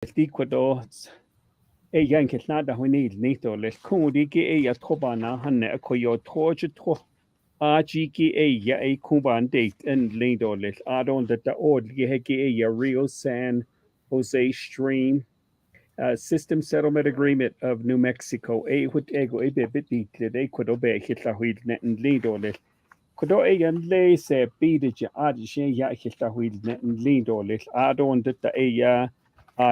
Ecuador yanke nada hunil nito les kundiki ya tobana hanne koyo toje to ajiki ya kuban date and lindo les adon that the od yeheki ya Rio San Jose Stream System Settlement Agreement of New Mexico hut ego bebiti de Ecuador be hitla huid net and lindo les Kodo yan le se bidja adishe ya hitla huid net and lindo les adon that the ya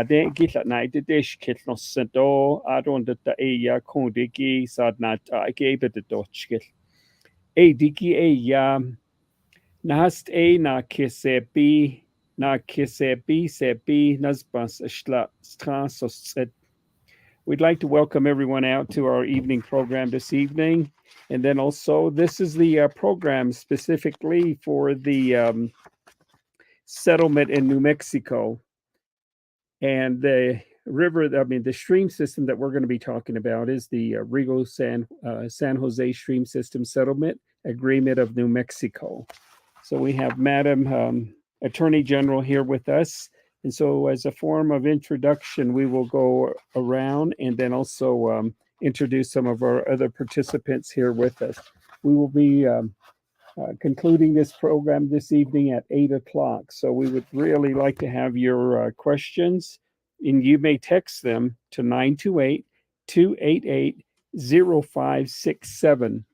de gilla na de dish kit no sento adon de ta ya kondiki sad na ke bet de dochkil diki ya nast na kisse b se b nasbas shla strasos. We'd like to welcome everyone out to our evening program this evening. And then also, this is the program specifically for the settlement in New Mexico. And the stream system that we're going to be talking about is the Rio San Jose Stream System Settlement Agreement of New Mexico. So we have Madam Attorney General here with us. And so, as a form of introduction, we will go around and then also introduce some of our other participants here with us. We will be concluding this program this evening at 8 o'clock. So we would really like to have your questions, and you may text them to 928-288-0567.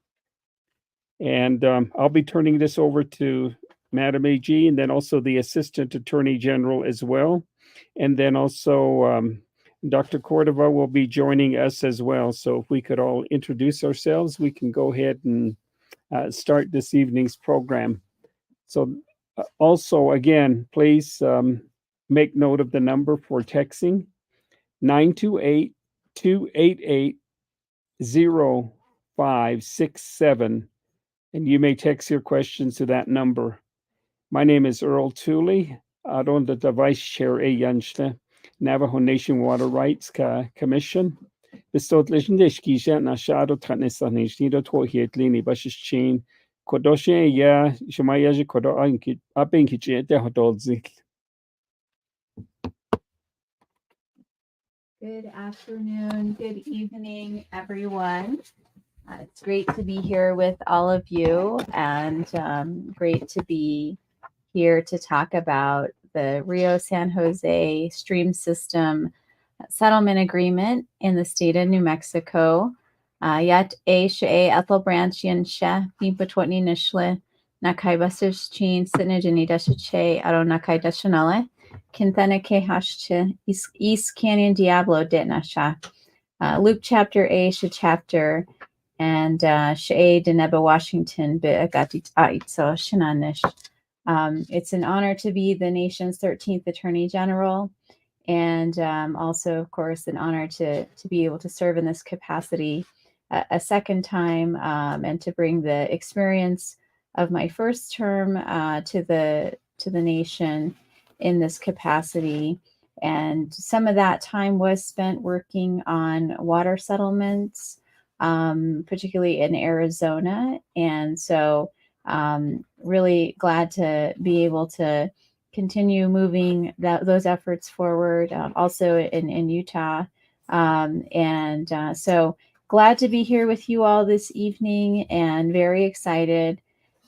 And I'll be turning this over to Madam AG and then also the Assistant Attorney General as well. And then also Dr. Cordova will be joining us as well. So if we could all introduce ourselves, we can go ahead and start this evening's program. So also, again, please make note of the number for texting 928-288-0567. And you may text your questions to that number. My name is Earl Tooley, Adon the Vice Chair Yanshta, Navajo Nation Water Rights Commission. Bestotlichen Deshkisha Nashado Tratnesanido Tohitlini Bashin, Kodoshe Ya Shamayaji Kodo Abinkichi de Hodolzik. Good afternoon, good evening, everyone. It's great to be here with all of you and great to be here to talk about the Rio San Jose Stream System Settlement Agreement in the state of New Mexico. Yat she Ethel Branch yen she Pipatwatni Nishle Nakai Basish Chin Sinajini Dashache Aro Nakai Dashanale Kintana Ke Hashche East Canyon Diablo Ditnasha. Luke chapter A she chapter and she Deneba Washington Biagatit Aitso Shinanish. It's an honor to be the nation's 13th Attorney General, and also, of course, an honor to be able to serve in this capacity a second time and to bring the experience of my first term to the nation in this capacity. And some of that time was spent working on water settlements, particularly in Arizona. And so really glad to be able to continue moving those efforts forward, also in Utah. So glad to be here with you all this evening and very excited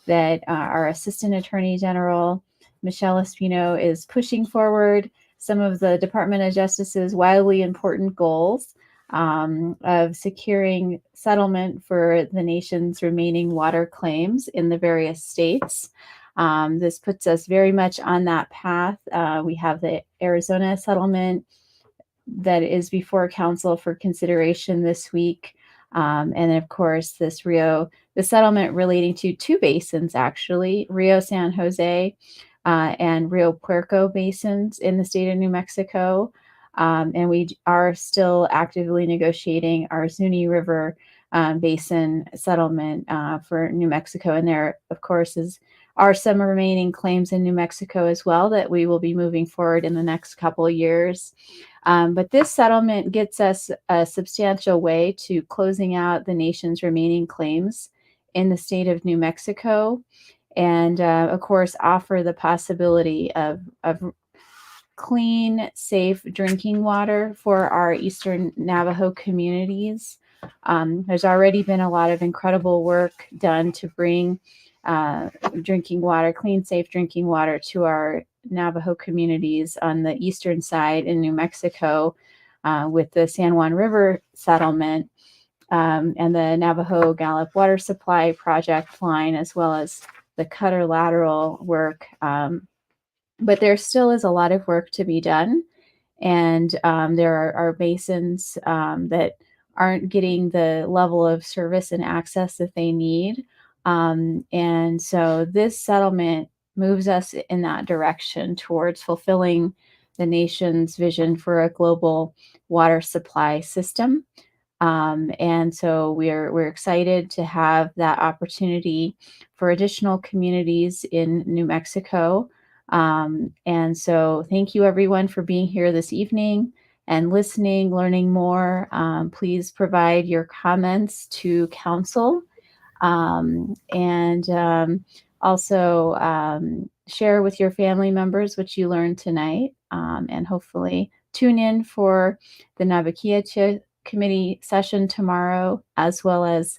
that our Assistant Attorney General, Michelle Espino, is pushing forward some of the Department of Justice's wildly important goals of securing settlement for the nation's remaining water claims in the various states. This puts us very much on that path. We have the Arizona settlement that is before council for consideration this week. And then, of course, the settlement relating to two basins, actually, Rio San Jose and Rio Puerco basins in the state of New Mexico. And we are still actively negotiating our Zuni River Basin settlement for New Mexico. And there, of course, are some remaining claims in New Mexico as well that we will be moving forward in the next couple of years. But this settlement gets us a substantial way to closing out the nation's remaining claims in the state of New Mexico. And of course, offer the possibility of clean, safe drinking water for our Eastern Navajo communities. There's already been a lot of incredible work done to bring drinking water, clean, safe drinking water to our Navajo communities on the eastern side in New Mexico with the San Juan River settlement and the Navajo Gallup Water Supply Project line, as well as the Cutter lateral work. But there still is a lot of work to be done. And there are basins that aren't getting the level of service and access that they need. And so this settlement moves us in that direction towards fulfilling the nation's vision for a global water supply system. And so we're excited to have that opportunity for additional communities in New Mexico. And so thank you everyone for being here this evening and listening, learning more. Please provide your comments to council and also share with your family members what you learned tonight and hopefully tune in for the Navakia Committee session tomorrow, as well as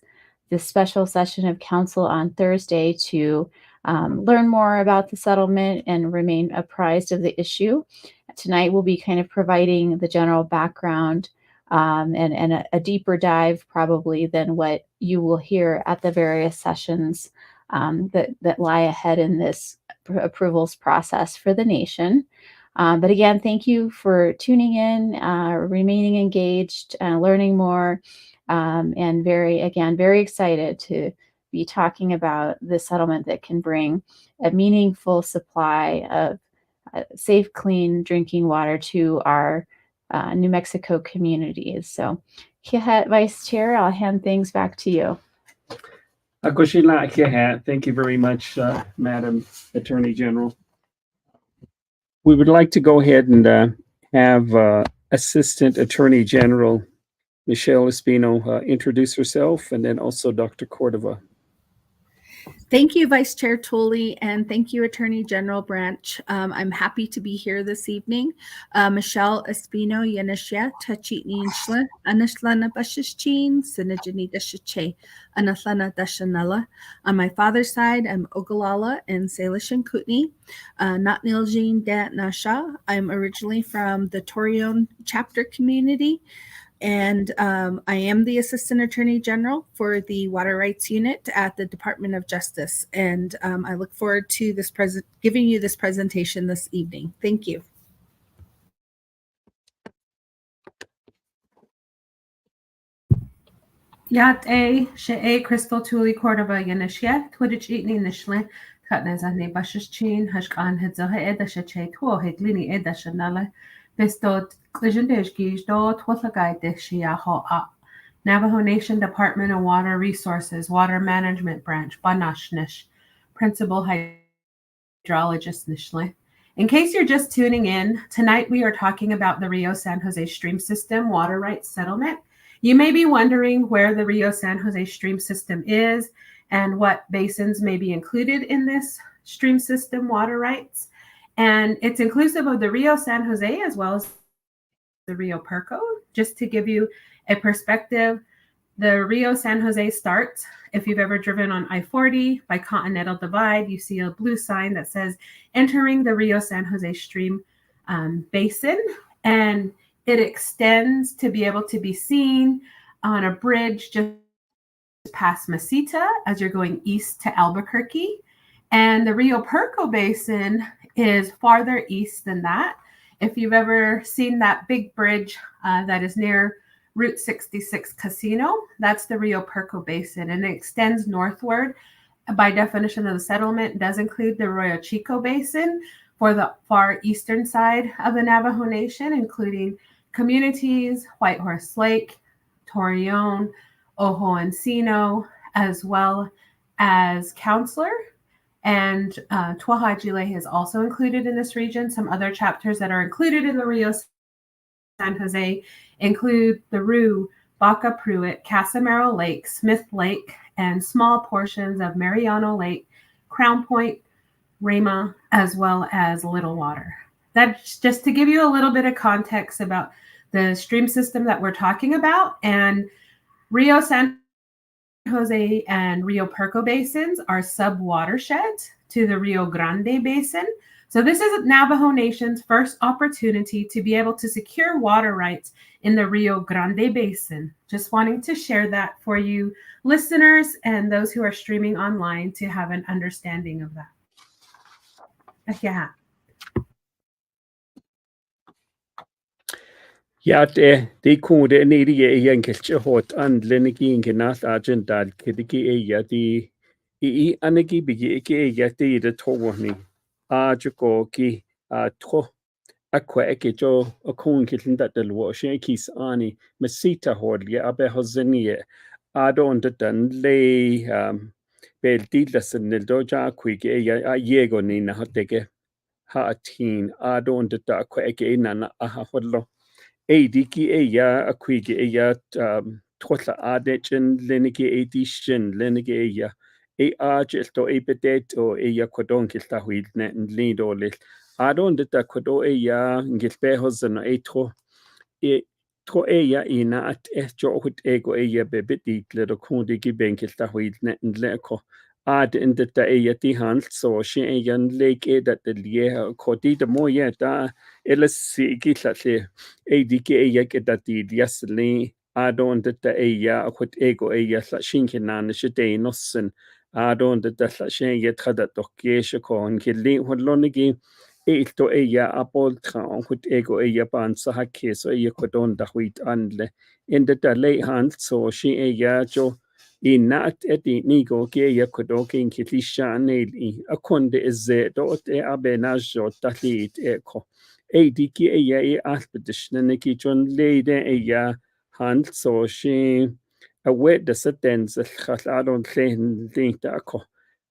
the special session of council on Thursday to learn more about the settlement and remain apprised of the issue. Tonight we'll be kind of providing the general background and a deeper dive probably than what you will hear at the various sessions that lie ahead in this approvals process for the nation. But again, thank you for tuning in, remaining engaged, learning more, and very excited to be talking about the settlement that can bring a meaningful supply of safe, clean drinking water to our New Mexico communities. So, Vice Chair, I'll hand things back to you. Thank you very much, Madam Attorney General. We would like to go ahead and have Assistant Attorney General Michelle Espino introduce herself, and then also Dr. Cordova. Thank you, Vice Chair Tooley, and thank you, Attorney General Branch. I'm happy to be here this evening. Michelle Espino Yanishya Tachitni Shle Anashlana Bashishchin Sinajani Dashache Anaslana Dashanella. On my father's side, I'm Ogalala and Salish and Kootenai. Natniljin Dat Nasha. I'm originally from the Torreon chapter community. And I am the Assistant Attorney General for the Water Rights Unit at the Department of Justice. And I look forward to this giving you this presentation this evening. Thank you. Yat A, She Crystal Tuli Cordova Yanishia, Twitch Eating Nishle, Katnazane Bashichin, Hashkan Hedzaha Edashache, Tuo Hedlini Edashanala, Bistot Kligendeshgish, Do Twatlagai Deshiaho A. Navajo Nation Department of Water Resources, Water Management Branch, Banashnish, Principal Hydrologist Nishle. In case you're just tuning in, tonight we are talking about the Rio San Jose Stream System Water Rights Settlement. You may be wondering where the Rio San Jose Stream System is and what basins may be included in this stream system water rights. And it's inclusive of the Rio San Jose as well as the Rio Perco. Just to give you a perspective, the Rio San Jose starts, if you've ever driven on I-40 by Continental Divide, you see a blue sign that says entering the Rio San Jose Stream Basin. And it extends to be able to be seen on a bridge just past Mesita as you're going east to Albuquerque. And the Rio Perco Basin is farther east than that. If you've ever seen that big bridge that is near Route 66 Casino, that's the Rio Perco Basin, and it extends northward. By definition of the settlement, it does include the Arroyo Chico Basin for the far eastern side of the Navajo Nation, including communities, Whitehorse Lake, Torreon, Ojo Encino, as well as Counselor. And Tuahajile is also included in this region. Some other chapters that are included in the Rio San Jose include the Rue, Baca Pruitt, Casamaro Lake, Smith Lake, and small portions of Mariano Lake, Crown Point, Rama, as well as Little Water. That's just to give you a little bit of context about the stream system that we're talking about. And Rio San Jose and Rio Perco basins are sub-watersheds to the Rio Grande Basin. So this is Navajo Nation's first opportunity to be able to secure water rights in the Rio Grande Basin. Just wanting to share that for you listeners and those who are streaming online to have an understanding of that. Yeah. Ja, det kunde en idé enkelt hot anledning ingen agenda kidiki ja di I anegi bigi ja di det tågni ajuko ki tro akwa eke jo akun kitin dat del wo shakis ani mesita hod ja abe hozenie adon den le bel didlasen del doja kwige ja yego ni na hotege ha atin adon de da akwa eke inana aha hodlo diki ya akwige ya trotla adetchen lenige dishin lenige ya ajelto bedeto ya kodon kilta huidne lindo lil adon de ta kodo ya ngilpe hozen tro tro ya ina at jo hut ego ya bebedi le kundi gibenkilta huidne leko ad in de ta ya ti hand so she yan leke dat de lie kodi de mo ya da elsi gitlatle diki ya kedati diasli adon de ta ya hut ego ya la shinkinan shite nossen adon de ta shin ya tada tokke shkon kili hodlonigi ilto ya apol tran hut ego ya ban sa hakke so ya kodon da huit anle in de ta le hand so she ya jo inat eti nigo ke ya kodoke in kilisha neli akonde eze dot abenajo talit eko diki ya aspedishne neki jon leide ya hand so she a wet the sentence khaladon tlen dinta ako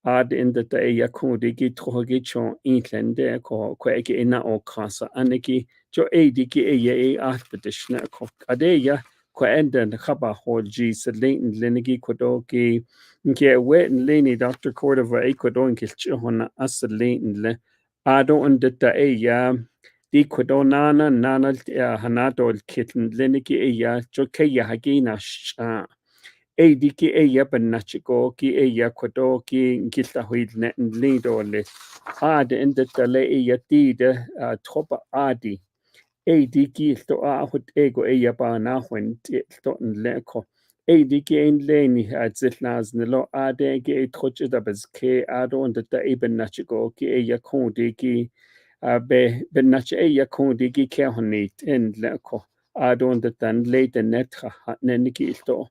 ad in the day ya kodi gi trogi chon inlende ko eke ina o kasa aneki jo diki ya aspedishne ko adeya ko enden khaba holji sedlin lenigi kodoki nke wet leni Dr. Cordova ekodon kilchona aselin le ado undeta ya di kodonana nana hanato kitten lenigi ya jokeya hagina sha diki ya banachiko ki ya kodoki kilta huidne lido le ad endeta le ya tide tropa adi diki to hut ego ya ba na hwen to leko diki ein leni atzilnaz nelo ade ge troche da bezke ado und da eben nachgo ki ya kon diki be benach ya kon diki ke honit en leko ado und dan late netra neniki to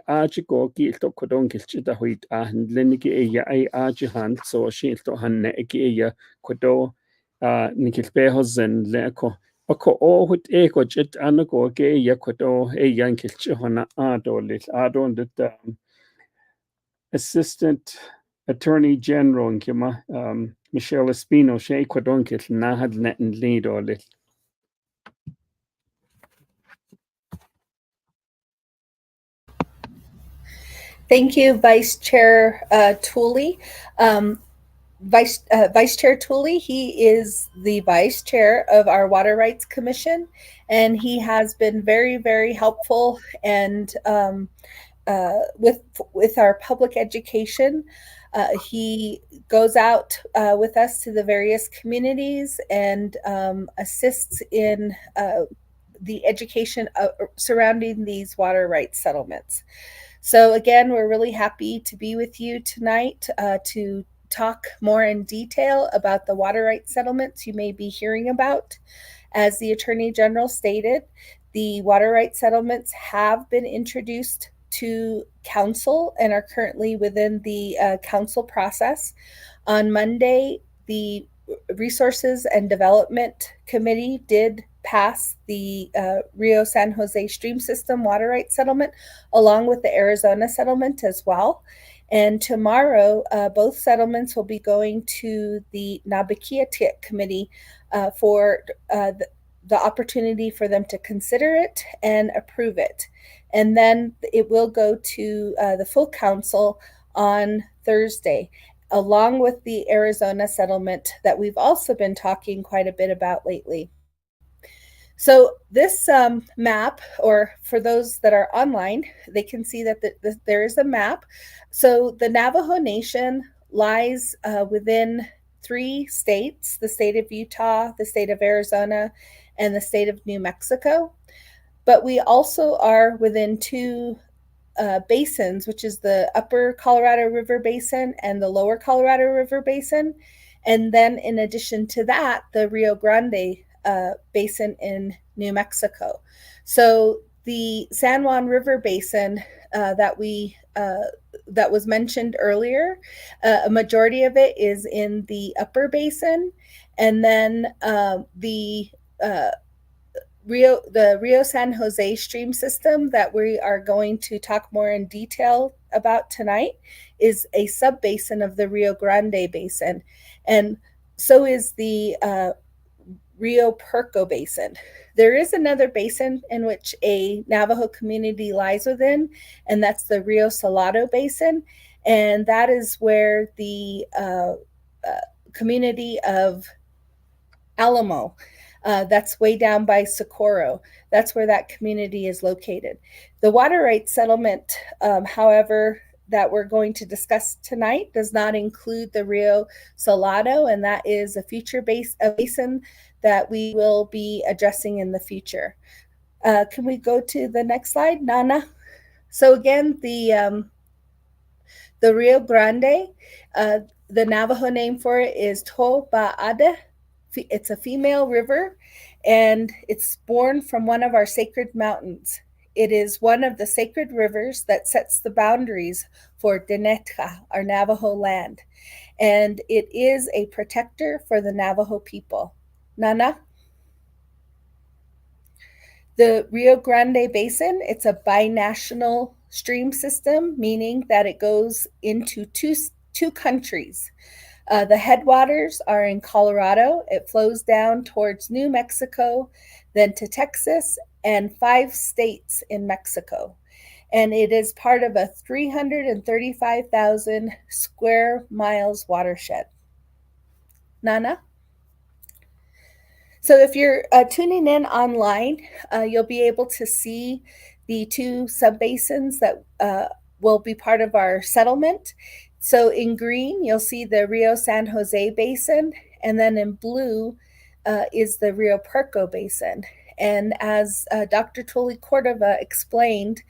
ajigo ki to kodon kilchi da huit leniki ya aji han so shi to hanne ki ya kodo nikilpe hozen leko Ako o hut eko jet anago ge yakodo yankil chihona adolit adon that Assistant Attorney General nkima Michelle Espino she kodonkil nahad netin lead olit. Thank you, Vice Chair Tooley. Vice Chair Tooley, he is the Vice Chair of our Water Rights Commission, and he has been very, very helpful and with our public education. He goes out with us to the various communities and assists in the education surrounding these water rights settlements. So again, we're really happy to be with you tonight to talk more in detail about the water rights settlements you may be hearing about. As the Attorney General stated, the water rights settlements have been introduced to Council and are currently within the Council process. On Monday, the Resources and Development Committee did pass the Rio San Jose Stream System Water Rights Settlement, along with the Arizona settlement as well. And tomorrow, both settlements will be going to the Nabakiatik Committee for the opportunity for them to consider it and approve it. And then it will go to the full council on Thursday. along with the Arizona settlement that we've also been talking quite a bit about lately. So this map, or for those that are online, they can see that there is a map. So the Navajo Nation lies within 3 states, the state of Utah, the state of Arizona, and the state of New Mexico. But we also are within 2 basins, which is the upper Colorado River Basin and the lower Colorado River Basin. And then in addition to that, the Rio Grande Basin in New Mexico. So the San Juan River Basin that was mentioned earlier, a majority of it is in the upper basin, and then the Rio San Jose stream system that we are going to talk more in detail about tonight is a sub-basin of the Rio Grande Basin, and so is the Rio Puerco Basin. There is another basin in which a Navajo community lies within, and that's the Rio Salado Basin, and that is where the community of Alamo, that's way down by Socorro. That's where that community is located. The water rights settlement, however, that we're going to discuss tonight does not include the Rio Salado, and that is a future basin that we will be addressing in the future. Can we go to the next slide, Nana? So again, the Rio Grande, the Navajo name for it is To'ba'ade. It's a female river, and it's born from one of our sacred mountains. It is one of the sacred rivers that sets the boundaries for Dinétah, our Navajo land, and it is a protector for the Navajo people. Nana? The Rio Grande Basin, it's a binational stream system, meaning that it goes into two countries. The headwaters are in Colorado. It flows down towards New Mexico, then to Texas, and 5 states in Mexico. And it is part of a 335,000 square miles watershed. Nana? So if you're tuning in online, you'll be able to see the 2 subbasins that will be part of our settlement. So in green, you'll see the Rio San Jose Basin, and then in blue is the Rio Puerco Basin. And as Dr. Tully Cordova explained,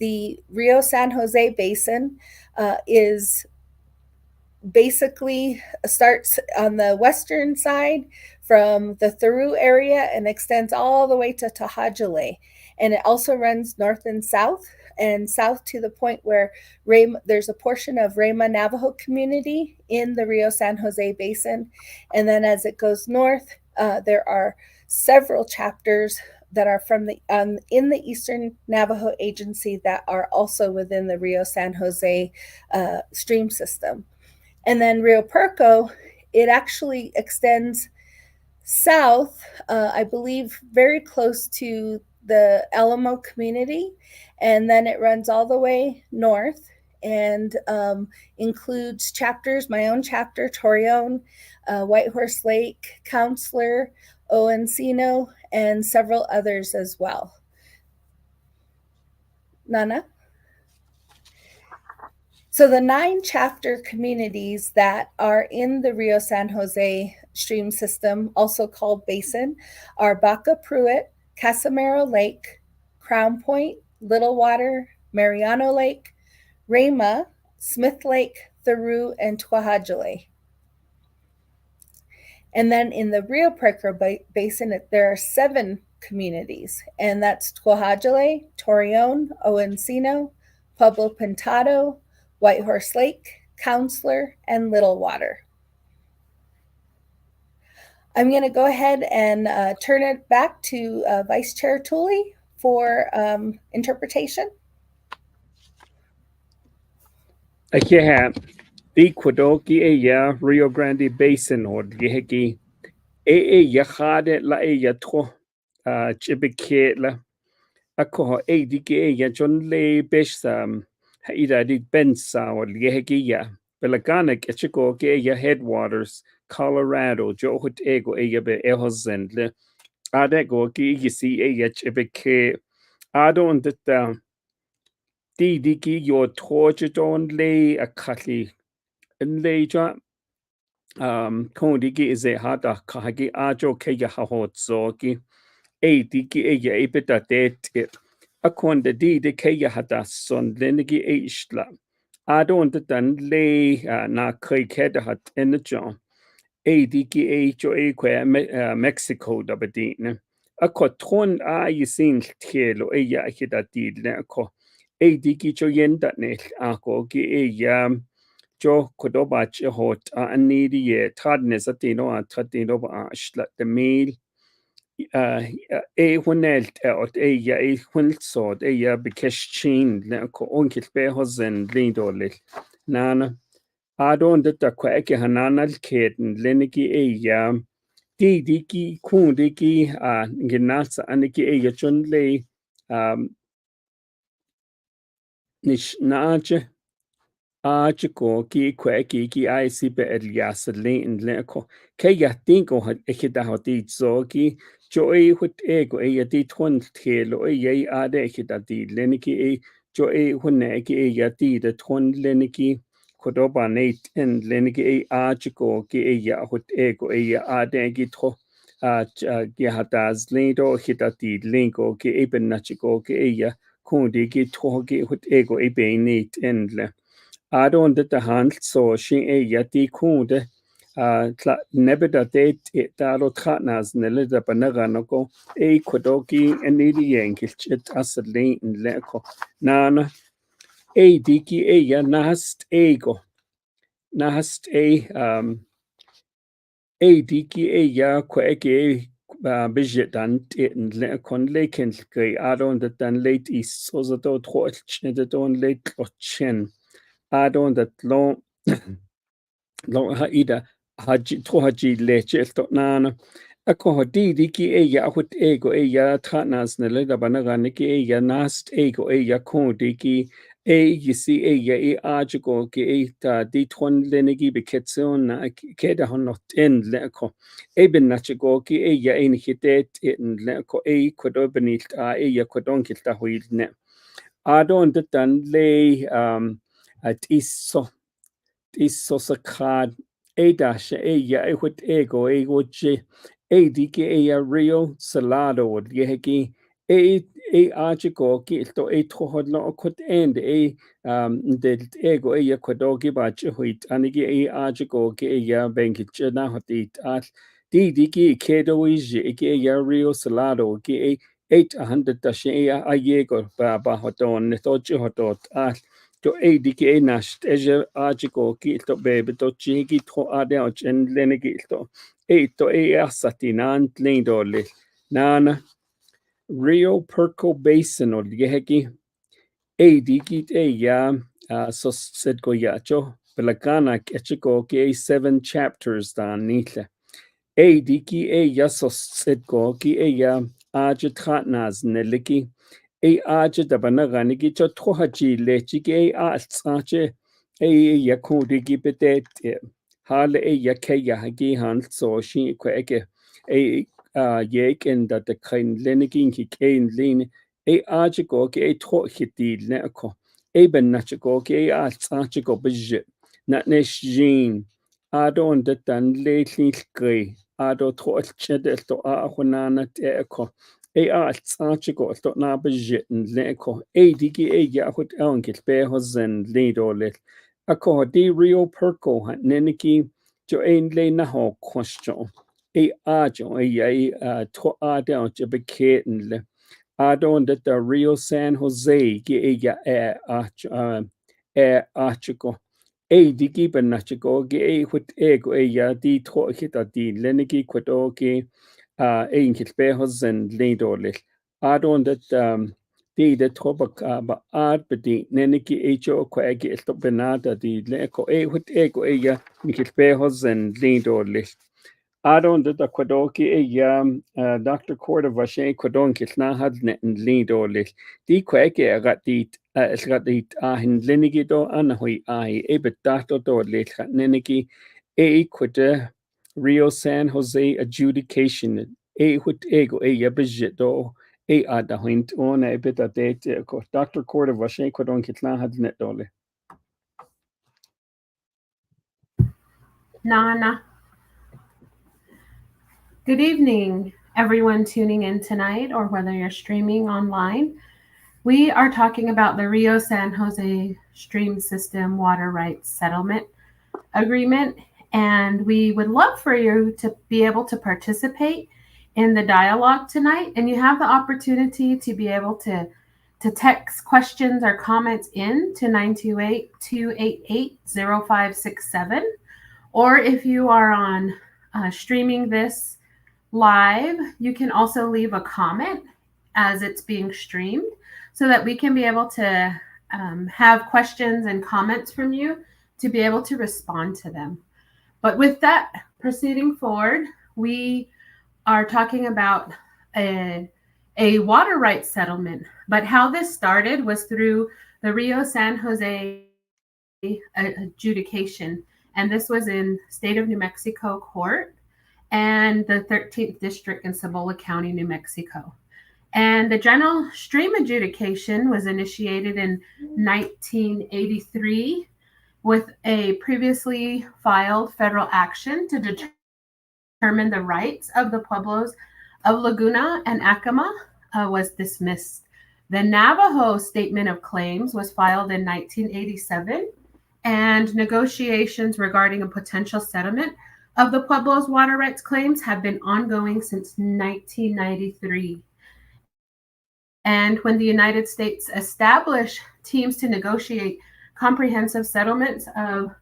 the Rio San Jose Basin is basically starts on the western side from the Theru area and extends all the way to To'Hajiilee. And it also runs north and south to the point where there's a portion of Rama Navajo community in the Rio San Jose Basin. And then as it goes north, there are several chapters that are from in the Eastern Navajo Agency that are also within the Rio San Jose stream system. And then Rio Puerco, it actually extends south, I believe, very close to the Alamo community, and then it runs all the way north and includes chapters, my own chapter, Torreon, Whitehorse Lake, Counselor, Encino, and several others as well. Nana? So the 9 chapter communities that are in the Rio San Jose stream system, also called basin, are Baca Pruitt, Casamaro Lake, Crown Point, Little Water, Mariano Lake, Rama, Smith Lake, Theru, and To'Hajiilee. And then in the Rio Puerco Basin, there are 7 communities, and that's To'Hajiilee, Torreon, Encino, Pueblo Pintado, Whitehorse Lake, Counselor, and Little Water. I'm going to go ahead and turn it back to Vice Chair Tully for interpretation. Akiha, the Kwadoki Eya, Rio Grande Basin, or Giheki, Yahade La Eyatro, Chibikela, Akoho, Dike Eya, John Lay Besham, Haida Dik Bensa, or Gehekia, Belaganik echiko ge ya headwaters Colorado jo hut ego e be ehozen le adego ge yisi e ebe ke adon that di gi yo torture don lay a katli and later Kondi is a hada kahagi ajo keya hahot zogi diki eya ebita det a konda di de keya hada son lenigi eishla adon the dan lay na kay keda hat in the john diki jo Mexico da bedine a kotron a yisin tielo eya hida di ne ko diki jo yenda ne ako gi eya Jo Kodobach hot anidi ye tadnes atino a tadino ba ashla the meal hunelt ot ya hunelt sod ya bikesh chin ko onkil be hosen lindolil nana adon detta ko eke hananal keten leniki ya diki kundiki genasa aniki ya chunle nish naje Chiko ki kweki ki ai si be elias lein leko ke ya tinko hat ekita hoti so ki joy hut ego e ya di twon telo e ye ade ekita di leniki e jo hunne ki e ya di de twon leniki kodoba nate en leniki e chiko ki e ya hut ego e ya ade ki tro ki hatas lindo hita di linko ki e ben nachiko ki e ya kundi ki tro ki hut ego e be nate en le Adon the hand so she yati kunde nebeda date dalo tratnas nelida banaganoko kodoki and nidi yankich it asadlin in leko nana diki ya nast ego nast diki ya kweke budget dan in lekon leken gay adon that dan late east so that don't watch it don't late chen adon that long long haida haji to haji leche to nana ako di ki ya hut ego ya tanas ne le banaga ne ki ya nast ego ya ko ki yisi ya ajigo ki ta di ton lenegi beketson na keda honot en le ko ben nachigo ki ya en hitet en le ko kodo benilt ya kodon kilta huil ne adon dan le at iso sakad dash ya hut ego je diki ya Rio Salado yeki achigo ki to tohod lo kut end del ego ya kodogi ba chuit anigi achigo ki ya benki chena hotit at diki kedo ki ya Rio Salado ki 800 dash ya ayego ba hodon to chuhot at to diki nash eje achigo ki to bebe to chigi to ade och en lenegi to to asatinan lindole nana Rio Perco Basin or yeheki diki ya so said goyacho pelagana kechiko ki 7 chapters dan nitle diki ya so said go ki ya ajatnas neliki aja da banagani ki cho thohaji lechi ki alsache yakudi ki betet hale yake yahagi han so shi kweke yek en da de kein lenigin ki kein lin aja go ki tho hiti ne ko ben nachigo ki alsache go bej na ne shin adon da dan le gre ado tho chedel to hunana te ko altsachiko to na bejitten leko diki ya hut enkelt be hosen lidole ako di Rio Perco han neniki jo ein le na ho question ajo to adon je beketen le adon that the Rio San Jose ge ya achiko diki ben nachiko ge hut ego ya di to hita di leniki kwadoki enkelt be hosen lidole adon that de tobak ba bedi neniki echo ko ege esto benada di leko hut ego ya mikil be hosen lidole adon that kwadoki Dr. Cordova she kwadon kitna hadne lidole di ko ege agat di Sgadit ahin linigido anahui ai ebitato do letra ninigi quite Rio San Jose adjudication hut ego yabijito adahint on ebita date Dr. Cordova Shane Quadon Kitlan had net dole. Nana. Good evening, everyone tuning in tonight, or whether you're streaming online. We are talking about the Rio San Jose Stream System Water Rights Settlement Agreement, and we would love for you to be able to participate in the dialogue tonight. And you have the opportunity to be able to text questions or comments in to 928-288-0567. Or if you are on streaming this live, you can also leave a comment as it's being streamed so that we can be able to have questions and comments from you to be able to respond to them. But with that, proceeding forward, we are talking about a water rights settlement. But how this started was through the Rio San Jose adjudication. And this was in state of New Mexico court and the 13th district in Cibola County, New Mexico. And the general stream adjudication was initiated in 1983 with a previously filed federal action to determine the rights of the pueblos of Laguna and Acoma was dismissed. The Navajo Statement of Claims was filed in 1987, and negotiations regarding a potential settlement of the Pueblo's water rights claims have been ongoing since 1993. And when the United States established teams to negotiate comprehensive settlements of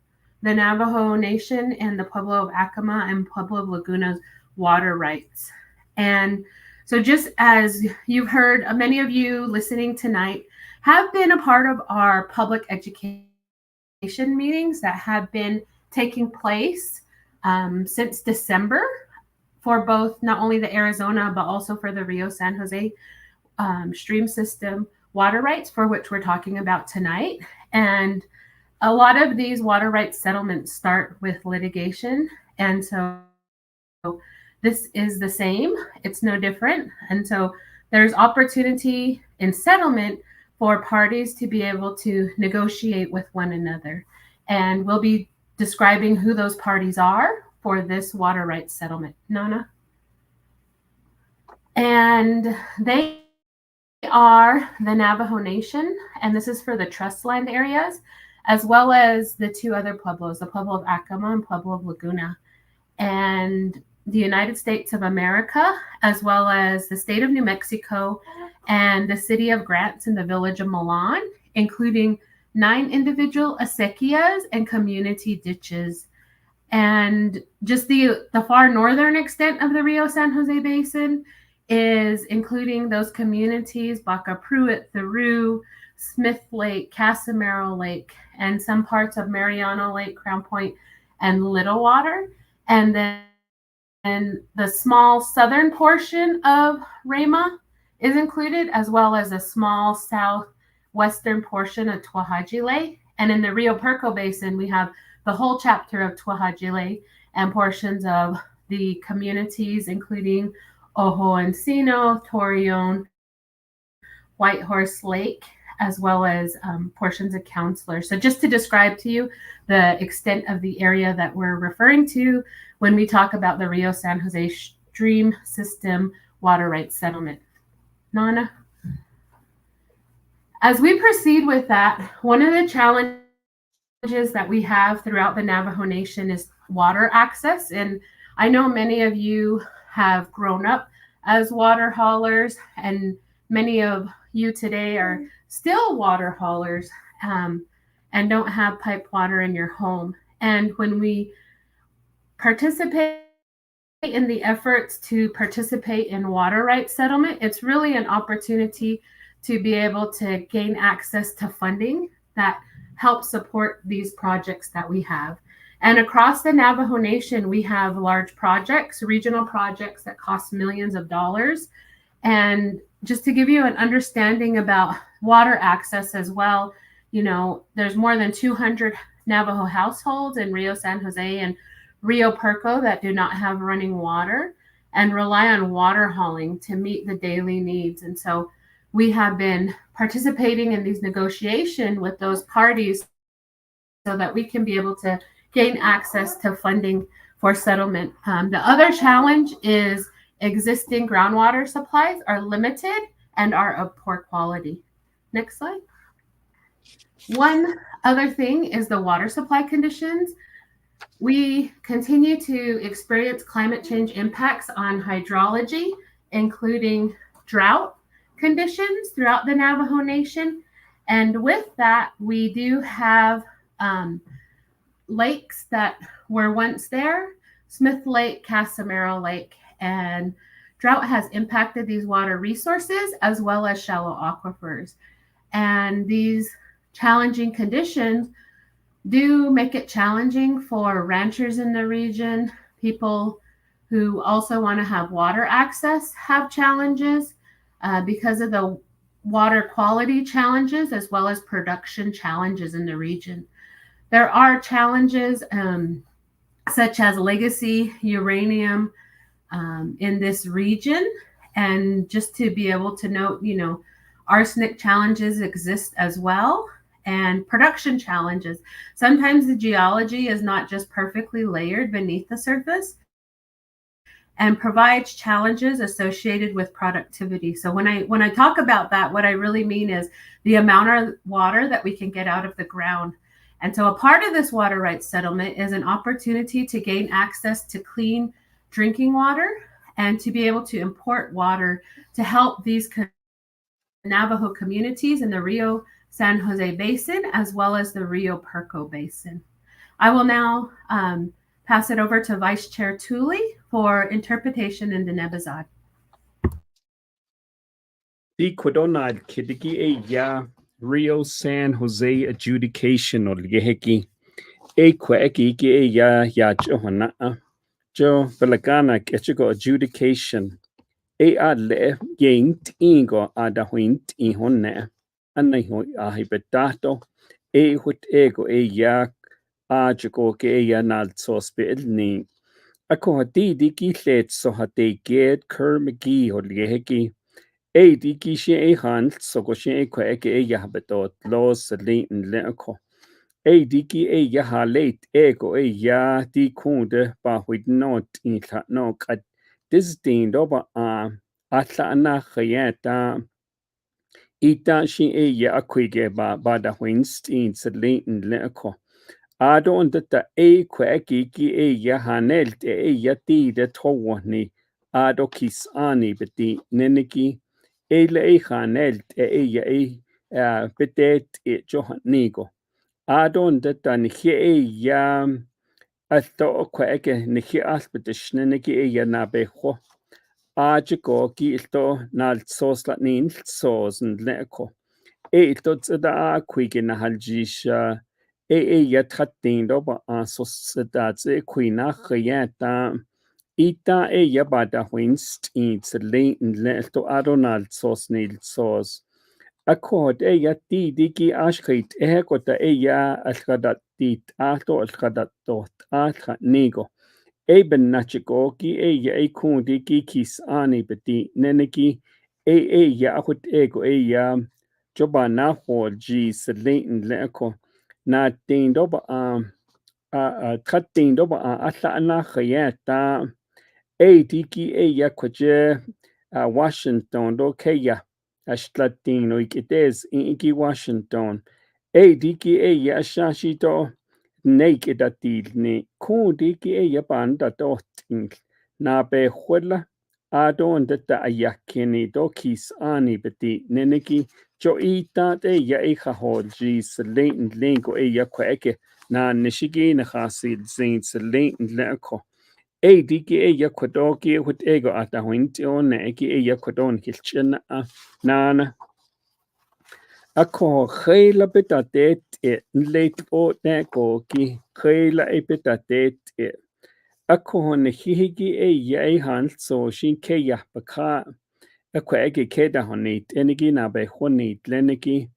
the Navajo Nation and the Pueblo of Acoma and Pueblo of Laguna's water rights. And so just as you've heard, many of you listening tonight have been a part of our public education meetings that have been taking place since December for both not only the Arizona, but also for the Rio San Jose stream system water rights, for which we're talking about tonight. And a lot of these water rights settlements start with litigation. And so this is the same. It's no different. And so there's opportunity in settlement for parties to be able to negotiate with one another. And we'll be describing who those parties are for this water rights settlement. Nana? And they are the Navajo Nation, and this is for the trust land areas, as well as the two other pueblos, the Pueblo of Acoma and Pueblo of Laguna. And the United States of America, as well as the state of New Mexico and the city of Grants and the village of Milan, including 9 individual acequias and community ditches. And just the far northern extent of the Rio San Jose Basin is including those communities, Baca Pruitt, Theroux, Smith Lake, Casimiro Lake, and some parts of Mariano Lake, Crown Point, and Little Water. And then the small southern portion of Rama is included, as well as a small southwestern portion of Tuajajile. And in the Rio Perco Basin, we have the whole chapter of Tuajajile and portions of the communities, including Ojo Encino, Torreon, Whitehorse Lake, as well as portions of Counselor. So just to describe to you the extent of the area that we're referring to when we talk about the Rio San Jose Stream System Water Rights Settlement. Nana? As we proceed with that, one of the challenges that we have throughout the Navajo Nation is water access. And I know many of you have grown up as water haulers, and many of you today are still water haulers and don't have piped water in your home. And when we participate in the efforts to participate in water rights settlement, it's really an opportunity to be able to gain access to funding that helps support these projects that we have. And across the Navajo Nation, we have large projects, regional projects that cost millions of dollars. And just to give you an understanding about water access as well. There's more than 200 Navajo households in Rio San Jose and Rio Perco that do not have running water and rely on water hauling to meet the daily needs. And so we have been participating in these negotiations with those parties so that we can be able to gain access to funding for settlement. The other challenge is existing groundwater supplies are limited and are of poor quality. Next slide. One other thing is the water supply conditions. We continue to experience climate change impacts on hydrology, including drought conditions throughout the Navajo Nation. And with that, we do have lakes that were once there, Smith Lake, Casimiro Lake, and drought has impacted these water resources as well as shallow aquifers. And these challenging conditions do make it challenging for ranchers in the region. People who also want to have water access have challenges because of the water quality challenges as well as production challenges in the region. There are challenges such as legacy uranium in this region. And just to be able to note, arsenic challenges exist as well, and production challenges. Sometimes the geology is not just perfectly layered beneath the surface and provides challenges associated with productivity. So when I talk about that, what I really mean is the amount of water that we can get out of the ground. And so a part of this water rights settlement is an opportunity to gain access to clean drinking water and to be able to import water to help these Navajo communities in the Rio San Jose Basin, as well as the Rio Perco Basin. I will now pass it over to Vice Chair Tooley for interpretation in the Nebazad. The Quadonad Kidiki ya Rio San Jose adjudication or Yeheki Equeki ya Johana Jo Belagana Ketchigo adjudication le yaint ingo adahwint ihone anaho ahibetato hut ego ya ajigo ke ya naltsos ni ako di kislet so hate get kermegi or yeheki di kishe hand so go she kweke ya habetot los lin leko diki ya halate ego ya di kunde ba with not in no kat disdain doba atla na khayata ita shi ya akwige ba da winstin sedlin leko adon data kweki ki ya hanelt ya ti de towni ado kisani beti neniki le hanelt ya betet johanigo adon data ni ya alto kweke ni asbetish neniki ya nabeho Ajigo gilto nal sos la nin sos and leko. Ito tsada kwige na haljisha. Ya tratin doba sos da tse kwina khayata. Ita ya bada winst in tse leto adonal sos nil sos. Akod ya ti diki ashkait kota ya alkadat tit ato alkadat dot alka nigo. Ben nachikoki ya kundi ki kis ani beti neneki ya akut ego ya joba na hol ji selin leko na tindo ba tratindo ba atla na khayata diki ya kwaje Washington do keya ashtlatino ikites iki Washington diki ya shashito naked at the kundi ki banda dotting na be huela adon that the ayakini dokis ani beti neneki jo ita de ya hojis late lingo kweke na nishigi na hasid saints late leko diki kwadoki with ego at the winter eki kwadon kilchina nana Ako khayla betatet late o neko ki khayla betatet ako nehigi ya hand so shin keya baka kweke keda honit enigi na be honit lenigi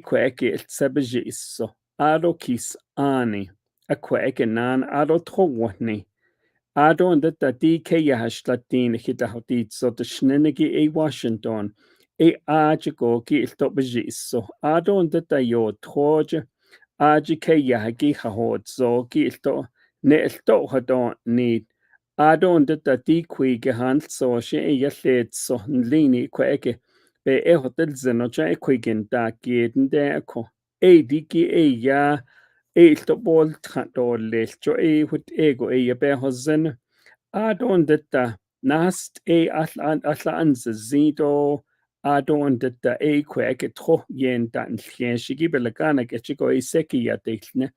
kweke el sabeji isso ado kis ani kweke nan ado trowni ado and that di ke yahslatin hita hotit so the shnenigi Washington ajigo ki il tobeji isso ado and that yo troje aji ke yahagi hahod so ki il to ne il to hadon ni Adon that di qui gehand so she yallet so lini kweke be hotel zeno cha quigen da geden de ko diki ya to bol trato le cho hut ego ya be hozen Adon that nast atla anse zido Adon that kweke tro yen dan shigi belagana ke chiko seki ya dekne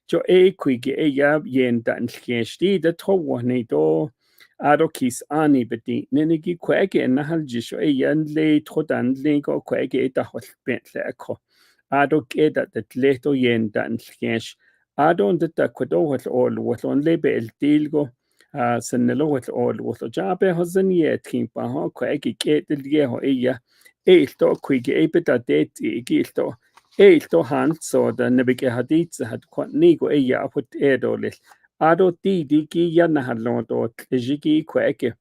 jo quigi ya yen dan shdi de to ne do ado kis ani bedi nenigi kwege nahal jisho yan le trodan le go kwege da hol bentle ko ado ke da le to yen dan shkesh ado da kwodo hol all what on le be el dilgo senelo hol all what jabe hozen ye timpa ho kwege ke del ye ho ya to kwige beta det to to hand so da nebige hadit hat nigo ya hot edole ado di ki yana halon do jiki kweke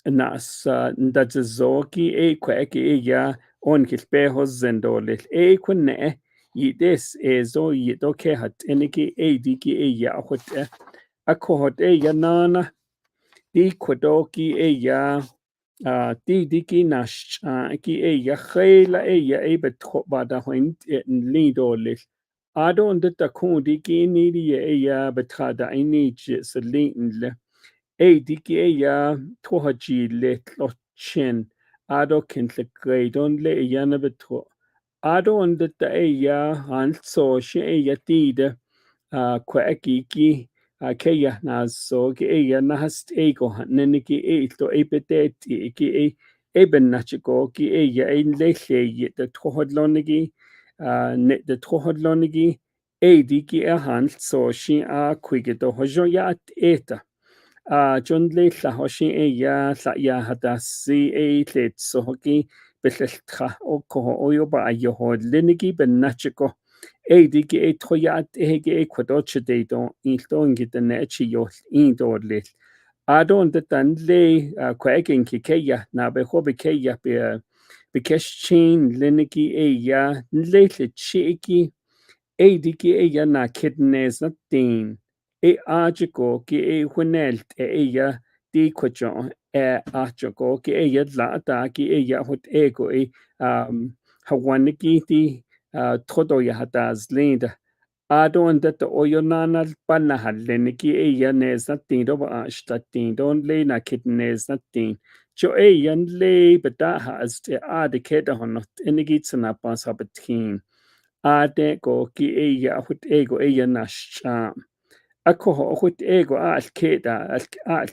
nas ndazoki kweke ya on kilpe hozendole kunne yides zo yido ke hat eniki diki ya hot ako hot ya nana di kodoki ya diki nash ki ya khela ya betro bada hoint lidole Ado und da kundi ki ni ya betrada ini selin diki ya tohaji le chen ado kintle greidon le ya na betro ado und da ya han so she ya tide kwaki ki keya na so ki ya na hast ego hanne ki to betet ki eben nachiko ki ya in le le de tohodlonigi net de trohodlonigi diki hand so shi quige do hojo ya eta John le la hoshi ya la ya hadasi let so hoki betltra o ko oyo ba yo hod lenigi ben nachiko diki troya hege quadoche de don il don git de nechi yo in do le adon de tan le quagen ki keya na be hobe keya be keshin lenigi ya le chiki diki ya na kidneys na tin ajigo ki hunelt ya di kwajon ajigo ki ya la da ki ya hot ego hawaniki di todo ya hataz linda adon that oyo nana panna haleniki ya nes na tin do ba statin don le na kidneys na tin jo yan le beta has de keda honot enigi tsna pas habetin ade go ki ya hut ego ya nasha ako hut ego al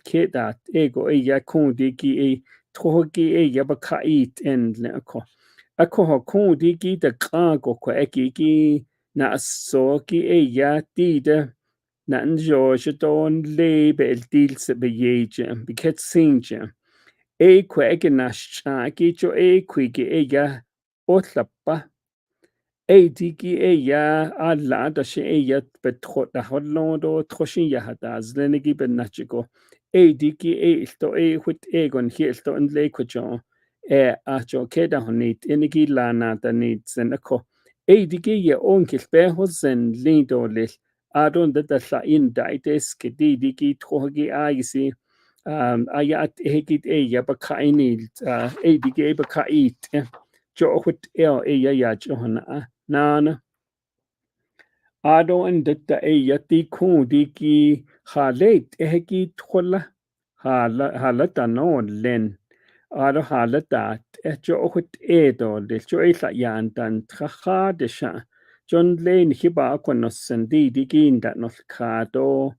keda ego ya kundi ki trogi ya bakait en ako kundi ki de kango ko ki na so ki ya tide na njo don lebe el dilse be yeje biket sinje ko nasha ki jo kwige ya otlapa diki ya alla da she ya betro da hollondo troshin ya hada zlenigi ben nachiko diki to hut egon hielto en le kojo acho keda honit enigi lana da nit zenako diki ya onkel be hosen lindo le adon da la in daites ke diki trogi aisi ayat hekit ya bakaini diki bakait jo hut ya johana Nana Ado and that yati kundi ki halet eheki tola halata no len Ado halata jo hut edo de jo ila yandan traha de sha John Lane hiba aquanos sendi diginda nos kado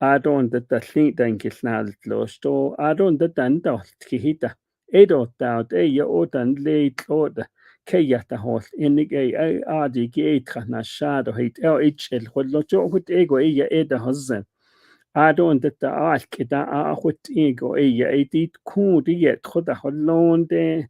Ado and that link dan kisnal losto Ado and that ando kihita Edo taut ya otan le toda Keyata hol enig adi geitra na shado hit el hodlo jo hut ego eda hozen adon detta alk da ahut ego edit kudi khoda hollonde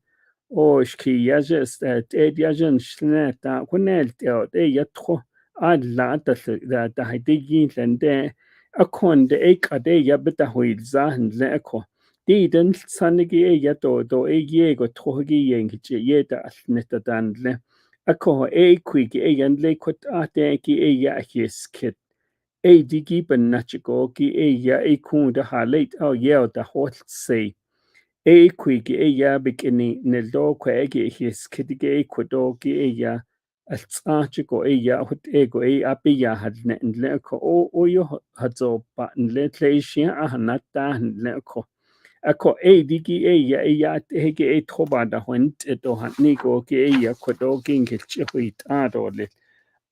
oshki yajes yajen shneta kunelt yatro alla da hidigi lende akonde ekade yabta huil zahen leko diden sanigi yato yego trogi yengi yeta alneta danle ako kwigi yanle kot ateki yahiskit digi benachiko ki ya kunda haleit da hot say kwigi ya bikini neldo kwegi hiskidige kodogi ya altsachiko ya hot ego api ya hadne leko o yo hadzo pa nletlation ahanata leko ako digi ya hege troba da hont to haniko ki ya kodogi ngilchihuit adole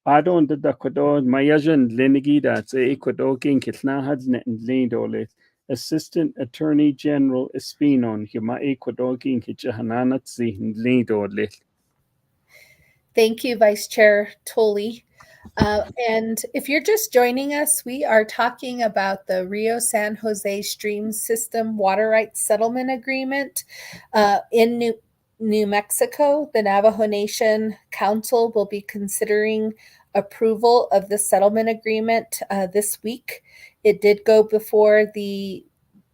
adon da kodo mayajan lenigida tse kodo king kitnahad lindole Assistant Attorney General Espinon hima kodo king kichahananat zi lindole. Thank you, Vice Chair Tolley. And if you're just joining us, we are talking about the Rio San Jose Stream System Water Rights Settlement Agreement in New Mexico. The Navajo Nation Council will be considering approval of the settlement agreement this week. It did go before the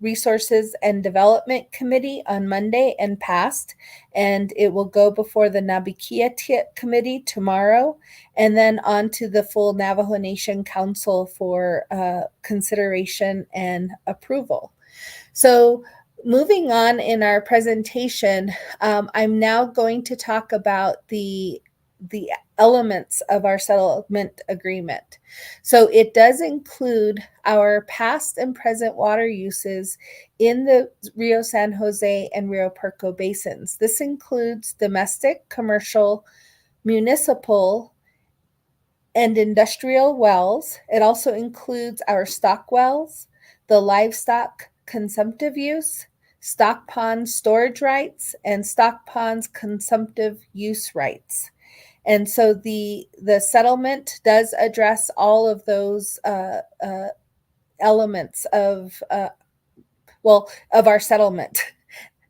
Resources and Development Committee on Monday and passed, and it will go before the Nabikia Committee tomorrow, and then on to the full Navajo Nation Council for consideration and approval. So moving on in our presentation, I'm now going to talk about the elements of our settlement agreement. So it does include our past and present water uses in the Rio San Jose and Rio Puerco basins. This includes domestic, commercial, municipal, and industrial wells. It also includes our stock wells, the livestock consumptive use, stock pond storage rights, and stock ponds consumptive use rights. And so the settlement does address all of those elements of our settlement.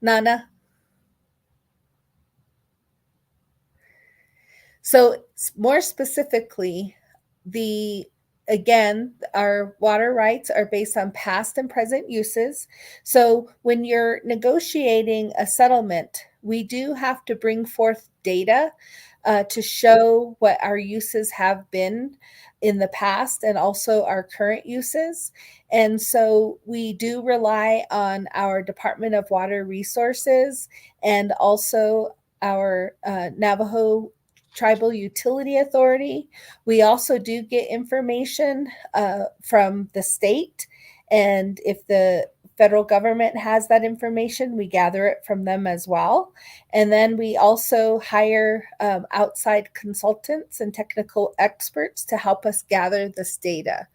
Nana? So more specifically, our water rights are based on past and present uses. So when you're negotiating a settlement, we do have to bring forth data to show what our uses have been in the past and also our current uses. And so we do rely on our Department of Water Resources and also our Navajo Tribal Utility Authority. We also do get information from the state, and if the federal government has that information, we gather it from them as well. And then we also hire outside consultants and technical experts to help us gather this data.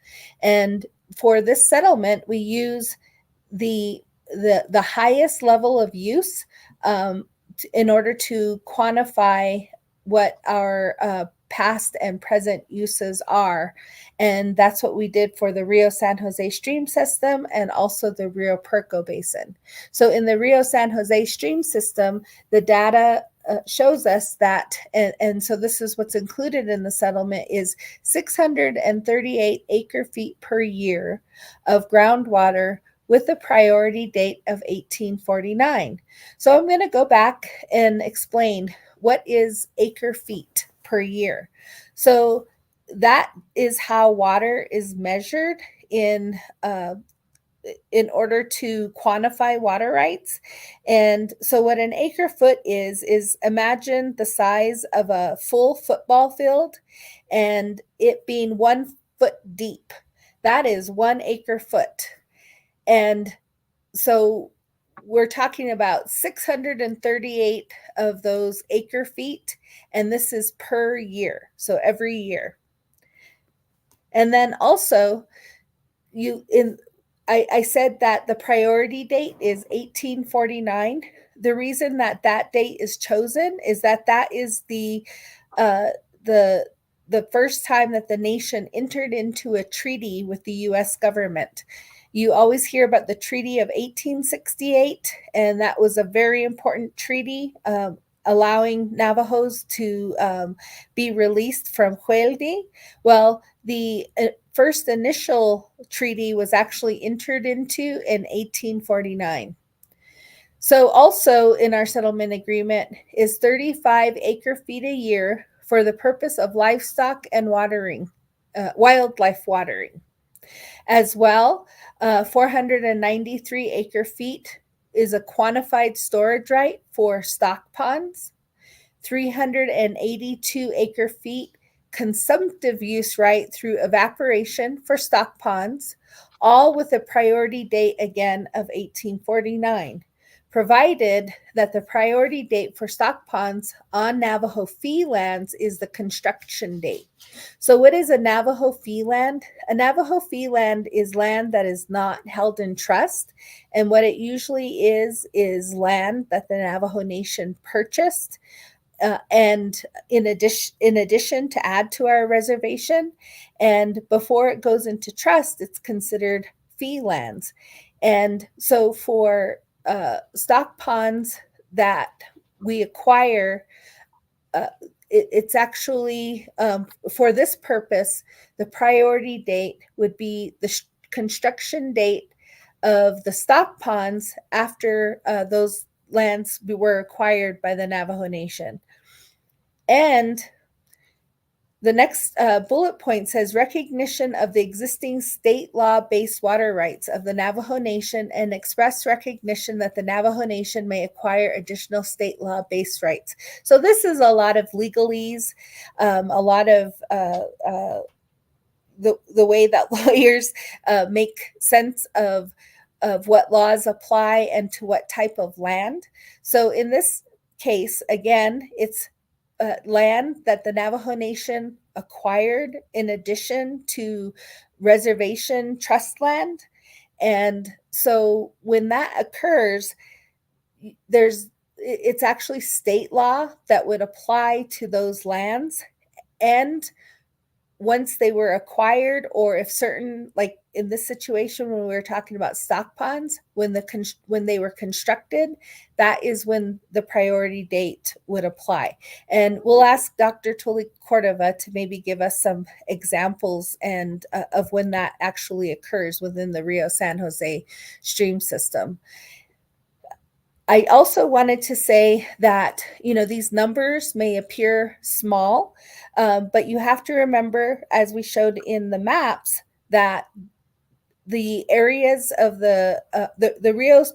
And for this settlement, we use the highest level of use in order to quantify what our past and present uses are. And that's what we did for the Rio San Jose stream system and also the Rio Puerco basin. So in the Rio San Jose stream system, the data shows us that, and so this is what's included in the settlement, is 638 acre feet per year of groundwater with a priority date of 1849. So I'm going to go back and explain what is acre feet per year. So that is how water is measured in order to quantify water rights. And so what an acre foot is imagine the size of a full football field and it being 1 foot deep. That is 1 acre foot. And so we're talking about 638 of those acre feet, and this is per year, so every year. And then also, I said that the priority date is 1849. The reason that date is chosen is that is the the first time that the nation entered into a treaty with the U.S. government. You always hear about the Treaty of 1868, and that was a very important treaty allowing Navajos to be released from Hueldi. Well, the first initial treaty was actually entered into in 1849. So also in our settlement agreement is 35 acre-feet a year for the purpose of livestock and watering, wildlife watering. As well, 493 acre-feet is a quantified storage right for stock ponds, 382 acre-feet consumptive use right through evaporation for stock ponds, all with a priority date again of 1849, provided that the priority date for stock ponds on Navajo fee lands is the construction date. So what is a Navajo fee land? A Navajo fee land is land that is not held in trust. And what it usually is land that the Navajo Nation purchased. And in addition to add to our reservation. And before it goes into trust, it's considered fee lands. And so for stock ponds that we acquire, it's actually, for this purpose, the priority date would be the construction date of the stock ponds after those lands were acquired by the Navajo Nation. And the next bullet point says recognition of the existing state law-based water rights of the Navajo Nation and express recognition that the Navajo Nation may acquire additional state law-based rights. So this is a lot of legalese, a lot of the way that lawyers make sense of what laws apply and to what type of land. So in this case, again, it's land that the Navajo Nation acquired in addition to reservation trust land. And so when that occurs, it's actually state law that would apply to those lands. And once they were acquired, or if certain, like in this situation when we were talking about stock ponds, when they were constructed, that is when the priority date would apply. And we'll ask Dr. Tuli Cordova to maybe give us some examples and of when that actually occurs within the Rio San Jose stream system. I also wanted to say that, these numbers may appear small, but you have to remember, as we showed in the maps, that the areas of the Rio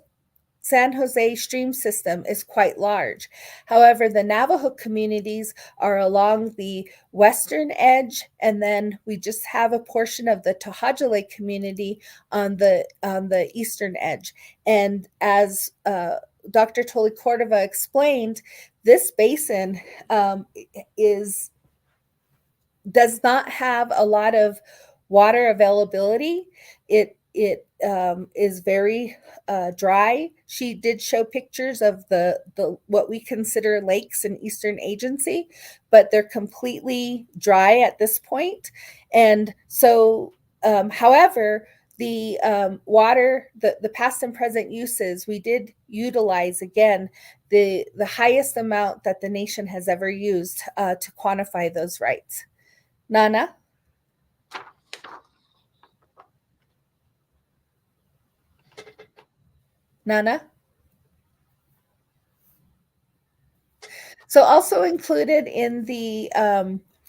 San Jose stream system is quite large. However, the Navajo communities are along the western edge, and then we just have a portion of the To'Hajiilee community on the eastern edge. And as Dr. Tuli Cordova explained, this basin does not have a lot of water availability. It is very dry. She did show pictures of the what we consider lakes in Eastern Agency, but they're completely dry at this point. And so, however, the water, the past and present uses, we did utilize, again, the highest amount that the nation has ever used to quantify those rights. Nana? Nana? So also included in the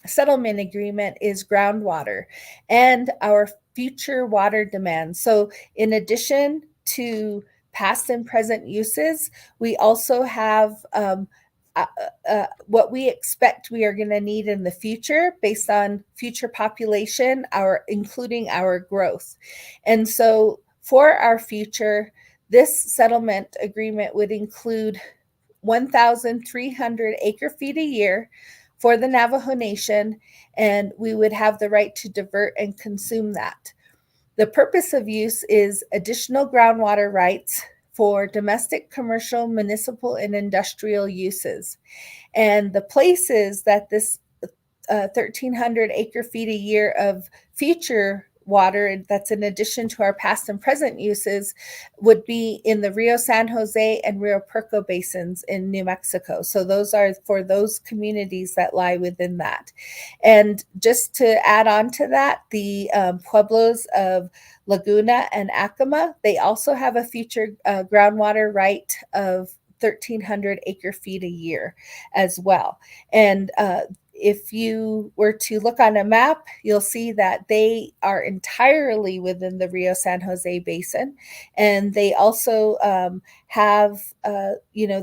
settlement agreement is groundwater and our future water demands. So in addition to past and present uses, we also have what we expect we are going to need in the future based on future population, including our growth. And so for our future, this settlement agreement would include 1,300 acre-feet a year for the Navajo Nation, and we would have the right to divert and consume that. The purpose of use is additional groundwater rights for domestic, commercial, municipal, and industrial uses. And the places that this 1,300 acre feet a year of future water that's in addition to our past and present uses would be in the Rio San Jose and Rio Puerco basins in New Mexico. So those are for those communities that lie within that. And just to add on to that, the pueblos of Laguna and Acoma, they also have a future groundwater right of 1,300 acre feet a year as well. And if you were to look on a map, you'll see that they are entirely within the Rio San Jose basin. And they also have,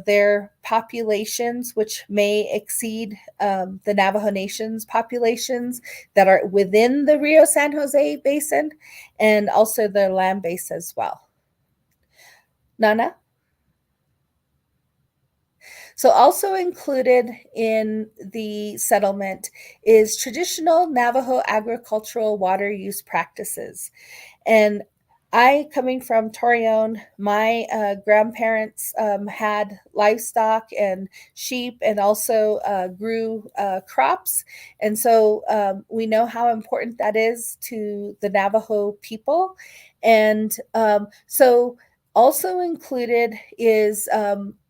their populations, which may exceed the Navajo Nation's populations that are within the Rio San Jose basin, and also their land base as well. Nana? So also included in the settlement is traditional Navajo agricultural water use practices. And coming from Torreon, my grandparents had livestock and sheep and also grew crops. And so we know how important that is to the Navajo people. And so also included is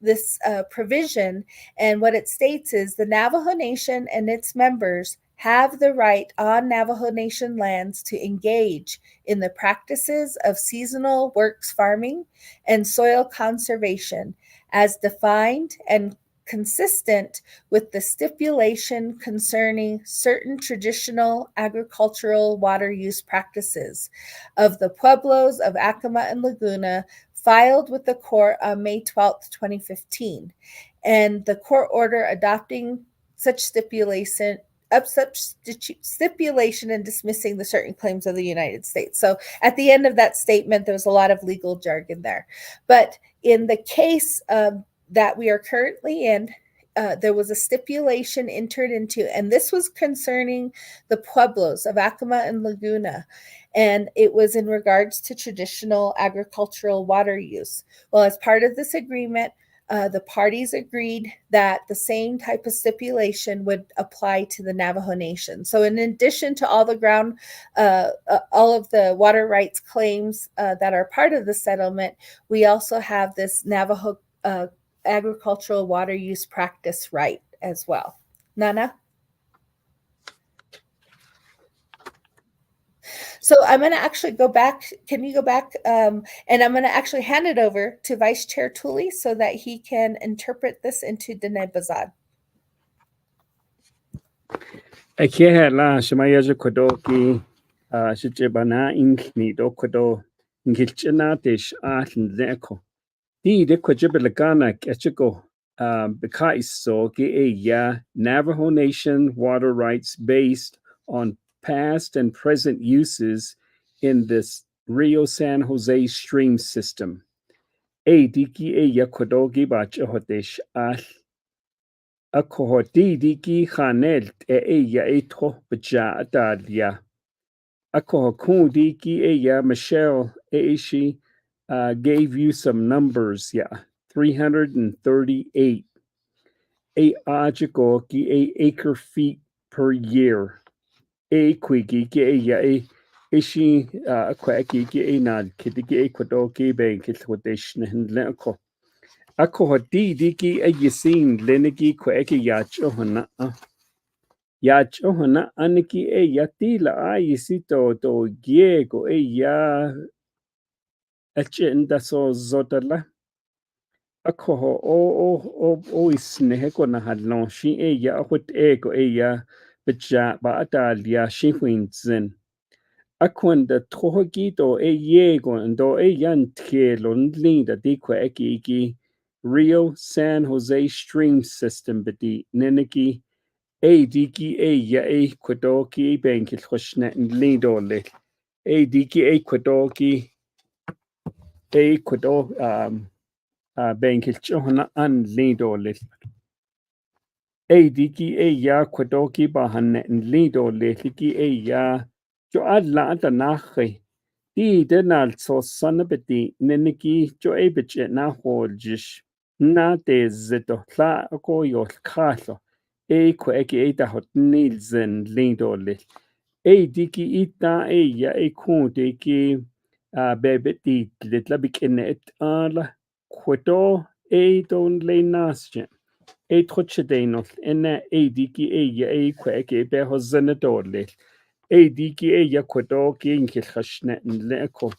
this provision, and what it states is the Navajo Nation and its members have the right on Navajo Nation lands to engage in the practices of seasonal works farming and soil conservation as defined and consistent with the stipulation concerning certain traditional agricultural water use practices of the pueblos of Acoma and Laguna, filed with the court on May 12th, 2015, and the court order adopting such stipulation and dismissing the certain claims of the United States. So at the end of that statement, there was a lot of legal jargon there. But in the case that we are currently in, there was a stipulation entered into, and this was concerning the pueblos of Acoma and Laguna, and it was in regards to traditional agricultural water use. Well, as part of this agreement, the parties agreed that the same type of stipulation would apply to the Navajo Nation. So in addition to all the all of the water rights claims that are part of the settlement, we also have this Navajo agricultural water use practice right as well. Nana? So I'm going to actually go back. Can you go back? And I'm going to actually hand it over to Vice Chair Tooley so that he can interpret this into Diné Bizaad. Ake la shmaya je kodoki shibana inkni do kodo ngilchina tish atn zeko. Di de kojibelagana kechiko bekaiso ge Navajo Nation water rights based on past and present uses in this Rio San Jose stream system. Diki yakodogi bachohodesh al akohoti diki hanel ya eto baja adalia. Akohokun diki Michelle she gave you some numbers, 338 acre feet per year. Quiki ishi quaki nad kitiki quadoki bank quotation and lenko. Ako diki yasin leniki quaki yachohana. Yachohana aniki yatila ayisito do giego ya agenda so zotala. Ako o isneheko na hadlon shi ya hot ego ya Baja Baatalia Shinwinzen. Aquanda Tohogito Yego and do yan Tielon Linda Diqua Eki Rio San Jose stream system bedi Neneki Diki ya Quadoki Bankil Hoshnet and Lindo lit. Diki Quadoki Quado Bankil Johana and Lindo lit. Diki ya Quadoki Bahan and Lindo Litiki ya Jo Adla Nache. Di denal so sonabeti Neniki Jo Abich na Holjish. Na de Zito Tla Ako Yol Kato. kweki da hot nilsen lindole diki ita ya kunde ki bebeti litlabik enet ala kwoto don le nasje trotchedenol ena diki ya kweki be hozenadole diki ya kwoto ki inkilkhashne leko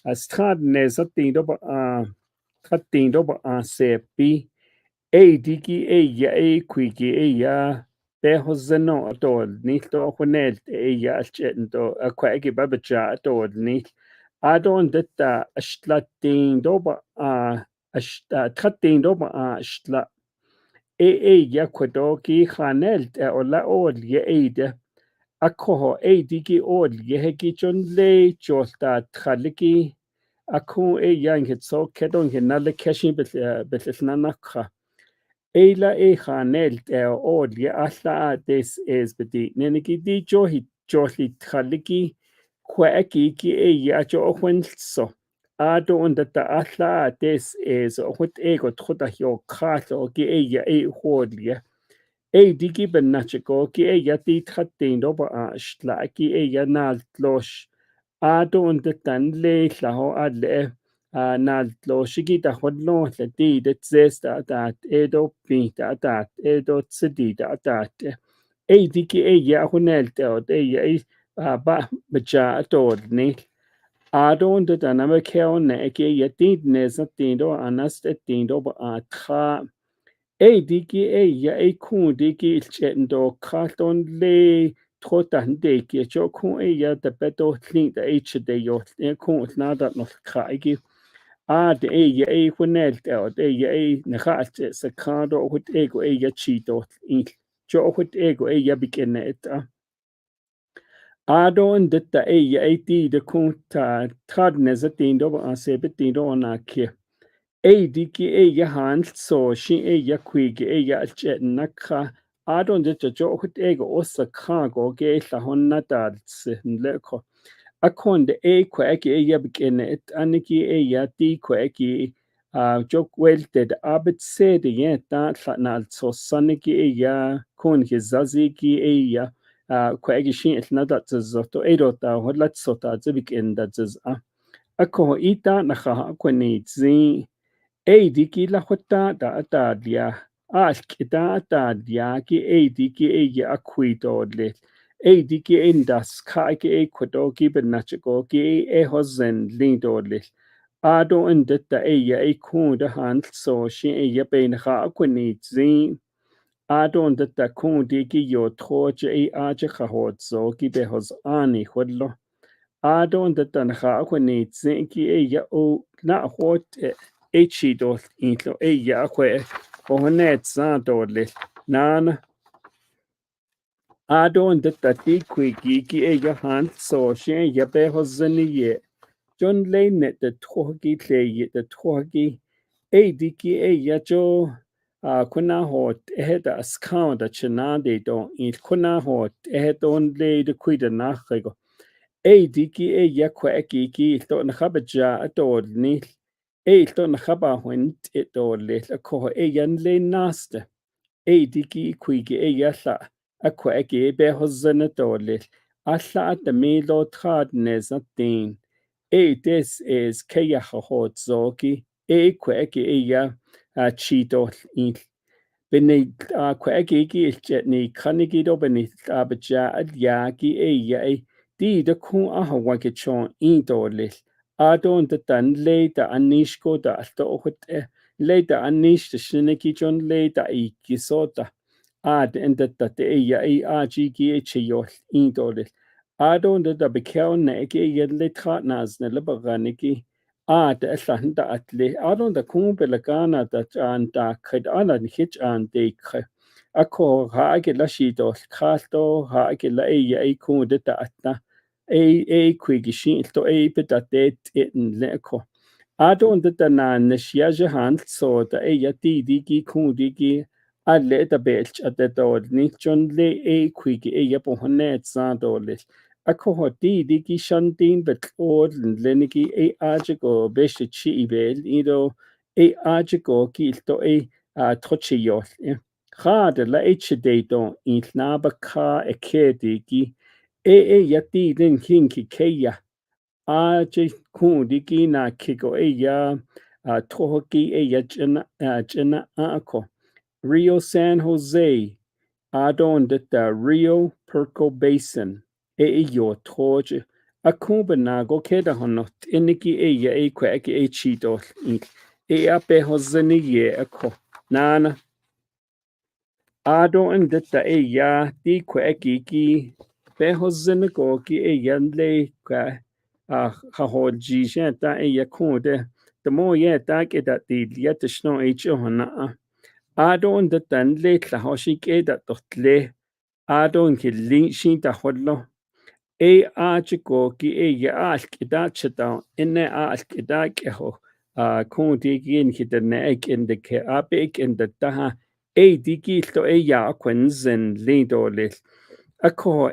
astrad nezatindo ba tatindo ba sepi diki ya kwiki ya behozeno tol nito hunel ya alchento kweki babacha tol ni adon detta ashtlatin doba tratin doba ashtla ya kwedoki khanel ola ol ye ede akoho diki ol ye hekichon le cholta thaliki aku yang so kedon hinale keshin betlnanakha Eila khanel ol ye alla des es bedi neniki di johi thaliki kweki ki ya jo so ado unda ta alla des es hot ego trota hio khato ki ya hodlia digi benachiko ki ya ti khatin do ba shla ki ya nal tlosh ado unda tan le laho adle nal lo shigita hodlo la di de zesta dat edo pinta dat edo tsidita dat diki ya hunel te ba baja tod ni adon de dana keo ne ke yatin ne zatindo anas tindo ba tra diki ya kun diki chendo kraton le trotan de ke chokun ya de beto tlin de de yo kun nada no kraigi de ya hunel te ya nahat sakado hut ego ya chito in jo hut ego ya bikenet Adon detta ti de kunta tradne zatindo ba sebetindo na ke diki ya hand so shi ya kwige ya chetnaka adon detta jo hut ego osa kago ge la honna dals leko akonde kweke ya bikenet aniki ya ti kweke jok welted abet sede yeta na so saniki ya kun hizazi ya kwegi shin nada tzoto erota hodlat sota zibik enda tza ako ita na kha kwani zi diki la hota da dia kita dia ki diki ya akuito le diki indas ka ki kodoki benachiko ki hozen lindole ado endetta ya kun da hand so shin ya ben kha kwani zi Adon detta kun diki yo troje aje khahot zo ki behos ani hodlo. Adon detta nakha kwani zinki ya o na hot chi do intlo ya kwe ohonet za dodle nan adon detta ti kwiki ki ya han so shen ya behos zani ye John Lane de trogi tle de trogi diki ya jo kuna hot da askaunt da chena de don in kuna hot don le de kuida nachrego diki ya kweki ki to na habaja to ni to na haba hwent to le ko yan le naste diki kuige ya la kweki be hozana to le alla at me lo trad ne zatin this is kaya hot zoki kweki ya chito in Bini kwegi ni kanigido bini abaja adyagi ya di de kun aha wakechon indole adon de tan le da anishko da alto ohut le da anish de shiniki jon le da ikisota en de ya aji gi chiyol indole adon de da bekel ne ke le tratnas ne lebaraniki de allan da atli adon da kun belagana da an da kred alan hich an de kre ako ha age la shido khalto ha age la kun de da atna kwigi shin to beta det in leko adon de da na neshiaje hand so da ya ti digi kun digi alle da belch at da ni jon le kwigi ya po honet sa dole ako hoti diki shantin betlod leniki ajiko beshe chi ibel ido ajiko ki to trochi yo Gade la dayton in knaba ka ekedigi yati din kinki keya. Je kundigi na kiko tohoki jena ako. Rio San Jose, adon the Rio Perco Basin, yo toje. Akumba nago keda honot iniki kweki chito ink. Ape hozeni ako. Nana. Adon detta di kweki ki. Pe hozeni go ki le kwa. Hahoji jenta kunde. The more tak that the yet snow hona. Adon the tan le tlahoshik that le adon ki linshin ta hodlo chiko ki alk da cheta inne alk da keho kunti gin ki the neck in the ke apik in the taha diki to quenzen lindo lis ako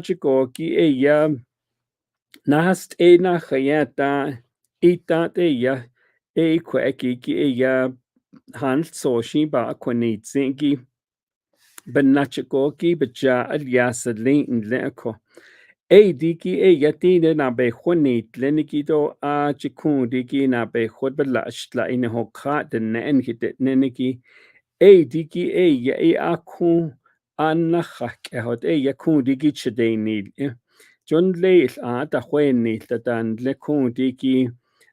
chiko ki nast na khayata ita te kweki ki Hans so ba kwenit zingi benachikoki beja aliasa lin leko. Diki yatine na be kwenit lenikido chikun diki na be khod belash la in hoka de nen hit neniki. Diki ya akun anachak ehot yakun diki chedeni. John leil ta hwenni dan lekun diki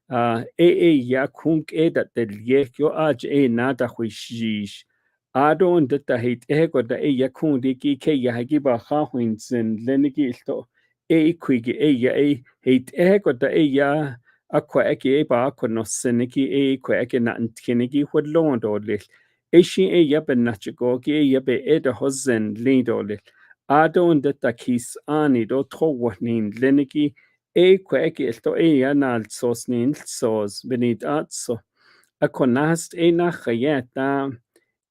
ya kunk that the yekyo nada huishish. Adon that the hate ego da yakun diki ke yagiba hawinson lenigilto quig hate ego da aqua eke ba konoseniki quake not kinigi would loan or lit. She yaben nachigogi yabe eda hosen lead or lit. Adon that the kiss ani do trowanin lenigi kweki esto nal sos nin sos benit atso. A konast na chayeta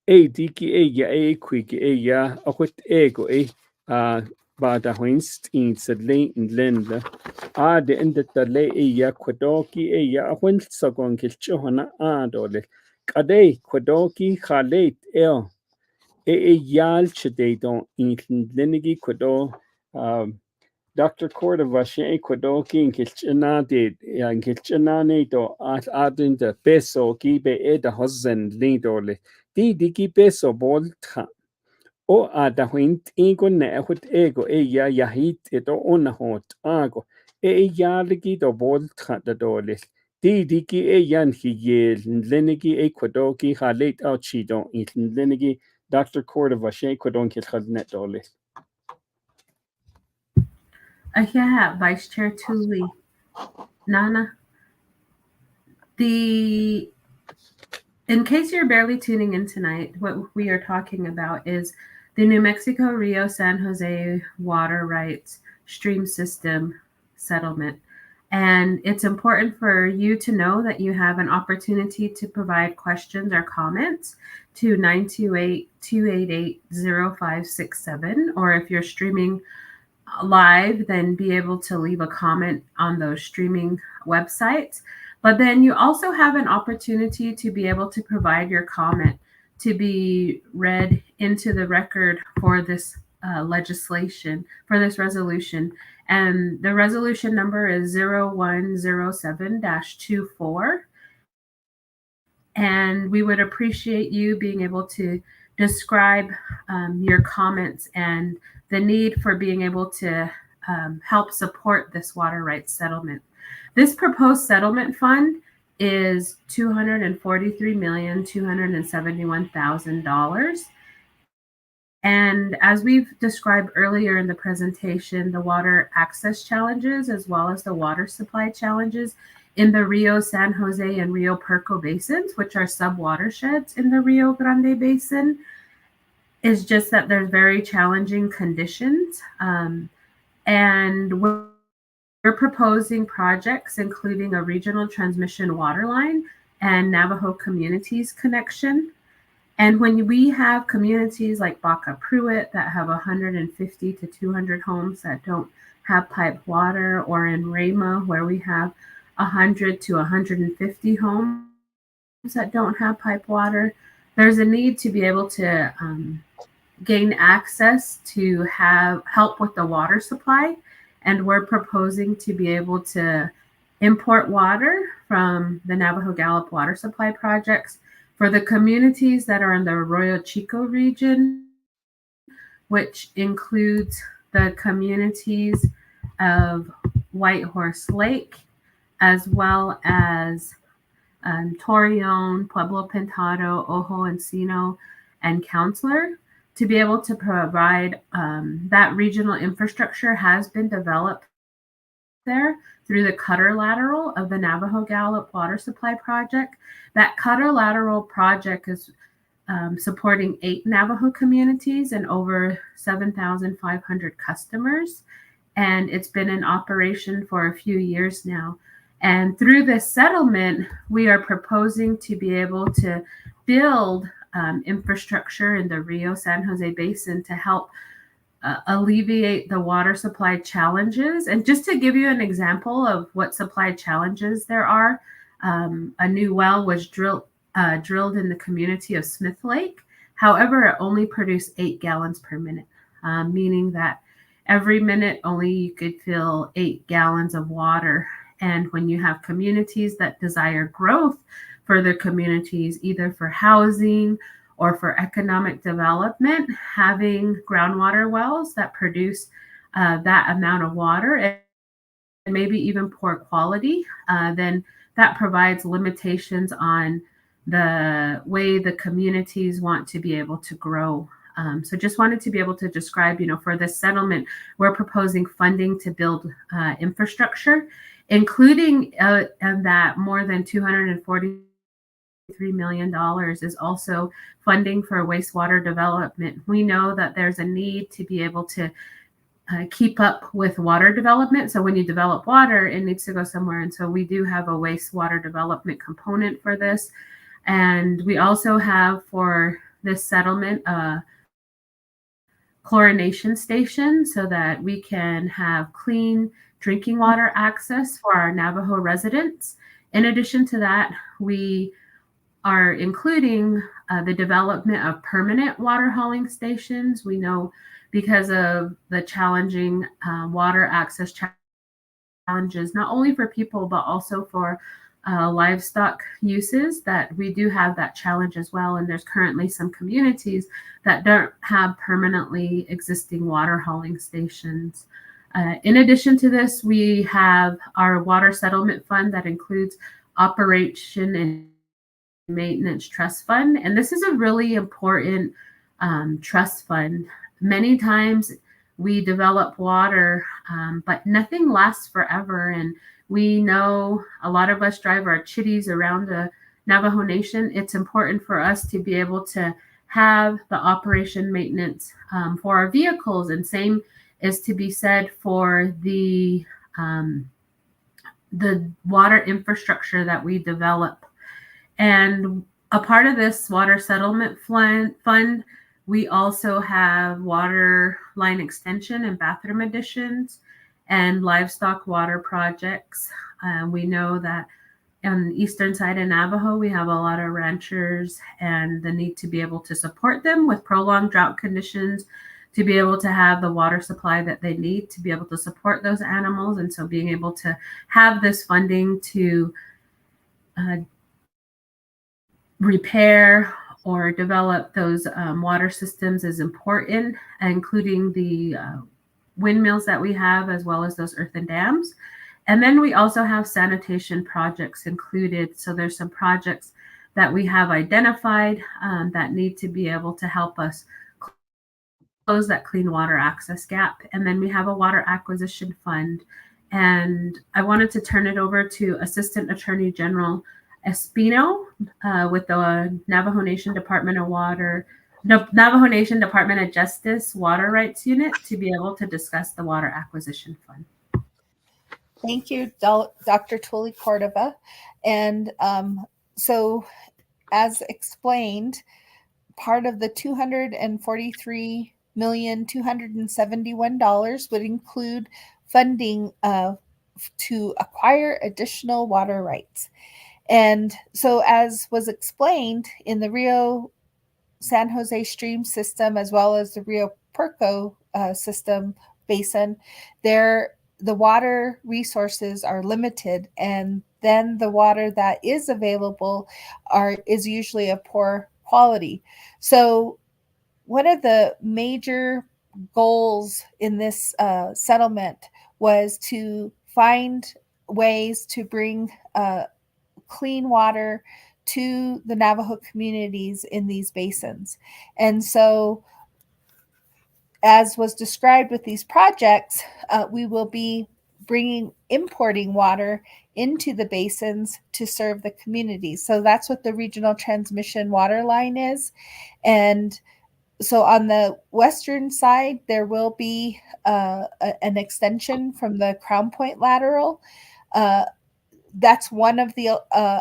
diki quiki a what ego ba da winst in se lein lende. De ende da le kwadoki a winst sagon kilchohana adole. Kade kwadoki khaleit yal chede don in lenigi kwado Dr. Cordova she kwadoki in kilchana did in kilchana do at adin the peso gibe eda hosen lindole. Diki peso bolta. Da huint ingo ne hut ego yahit edo onahot ago. Yaligi do bolta da dolis. Diki yan hiyel lenigi kwadoki halet ouchido in lenigi Dr. Cordova she kwadon kilchadnet dolis. Yeah, Vice Chair Tooley. Nana, in case you're barely tuning in tonight, what we are talking about is the New Mexico Rio San Jose water rights stream system settlement. And it's important for you to know that you have an opportunity to provide questions or comments to 928-288-0567, or if you're streaming live, then be able to leave a comment on those streaming websites. But then you also have an opportunity to be able to provide your comment to be read into the record for this legislation, for this resolution. And the resolution number is 0107-24. And we would appreciate you being able to describe your comments and the need for being able to help support this water rights settlement. This proposed settlement fund is $243,271,000. And as we've described earlier in the presentation, the water access challenges as well as the water supply challenges in the Rio San Jose and Rio Perco basins, which are sub-watersheds in the Rio Grande Basin, is just that there's very challenging conditions. And we're proposing projects including a regional transmission water line and Navajo communities connection. And when we have communities like Baca Pruitt that have 150 to 200 homes that don't have piped water, or in Rama where we have 100 to 150 homes that don't have piped water, there's a need to be able to gain access to have help with the water supply. And we're proposing to be able to import water from the Navajo Gallup water supply projects for the communities that are in the Arroyo Chico region, which includes the communities of White Horse Lake, as well as Torreon, Pueblo Pintado, Ojo Encino, and Counselor. To be able to provide that regional infrastructure has been developed there through the Cutter Lateral of the Navajo Gallup Water Supply Project. That Cutter Lateral project is supporting 8 Navajo communities and over 7,500 customers. And it's been in operation for a few years now. And through this settlement, we are proposing to be able to build infrastructure in the Rio San Jose Basin to help alleviate the water supply challenges. And just to give you an example of what supply challenges there are, a new well was drilled in the community of Smith Lake. However, it only produced 8 gallons per minute, meaning that every minute only you could fill 8 gallons of water. And when you have communities that desire growth for their communities, either for housing or for economic development, having groundwater wells that produce that amount of water and maybe even poor quality, then that provides limitations on the way the communities want to be able to grow. So just wanted to be able to describe, for this settlement, we're proposing funding to build infrastructure, including and that more than $243 million is also funding for wastewater development. We know that there's a need to be able to keep up with water development. So when you develop water, it needs to go somewhere. And so we do have a wastewater development component for this. And we also have for this settlement a chlorination station so that we can have clean drinking water access for our Navajo residents. In addition to that, we are including the development of permanent water hauling stations. We know because of the challenging water access challenges, not only for people, but also for livestock uses, that we do have that challenge as well. And there's currently some communities that don't have permanently existing water hauling stations. In addition to this, we have our water settlement fund that includes operation and maintenance trust fund. And this is a really important trust fund. Many times we develop water, but nothing lasts forever. And we know a lot of us drive our chitties around the Navajo Nation. It's important for us to be able to have the operation maintenance for our vehicles. And same is to be said for the water infrastructure that we develop. And a part of this water settlement fund, we also have water line extension and bathroom additions and livestock water projects. We know that on the eastern side of Navajo, we have a lot of ranchers and the need to be able to support them with prolonged drought conditions, to be able to have the water supply that they need to be able to support those animals. And so being able to have this funding to repair or develop those water systems is important, including the windmills that we have, as well as those earthen dams. And then we also have sanitation projects included. So there's some projects that we have identified that need to be able to help us close that clean water access gap. And then we have a water acquisition fund. And I wanted to turn it over to Assistant Attorney General Espino with the Navajo Nation Department of Justice Water Rights Unit to be able to discuss the water acquisition fund. Thank you, Dr. Tully Cordova. And so as explained, part of the $243,271 would include funding to acquire additional water rights. And so as was explained in the Rio San Jose stream system as well as the Rio Perco system basin, the water resources are limited, and then the water that is available is usually of poor quality. So one of the major goals in this settlement was to find ways to bring clean water to the Navajo communities in these basins. And so, as was described with these projects, we will be importing water into the basins to serve the communities. So that's what the regional transmission water line is. And so on the western side, there will be an extension from the Crown Point lateral. That's one of the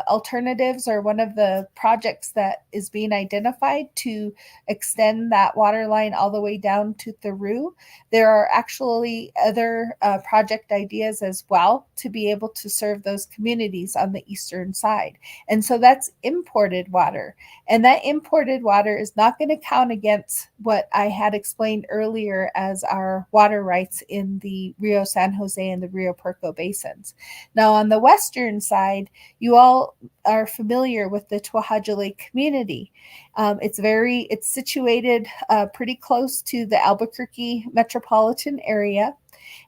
alternatives, or one of the projects that is being identified to extend that water line all the way down to Theru. There are actually other project ideas as well to be able to serve those communities on the eastern side. And so that's imported water. And that imported water is not going to count against what I had explained earlier as our water rights in the Rio San Jose and the Rio Perco basins. Now, on the western side, you all are familiar with the Twahatule community. It's situated pretty close to the Albuquerque metropolitan area.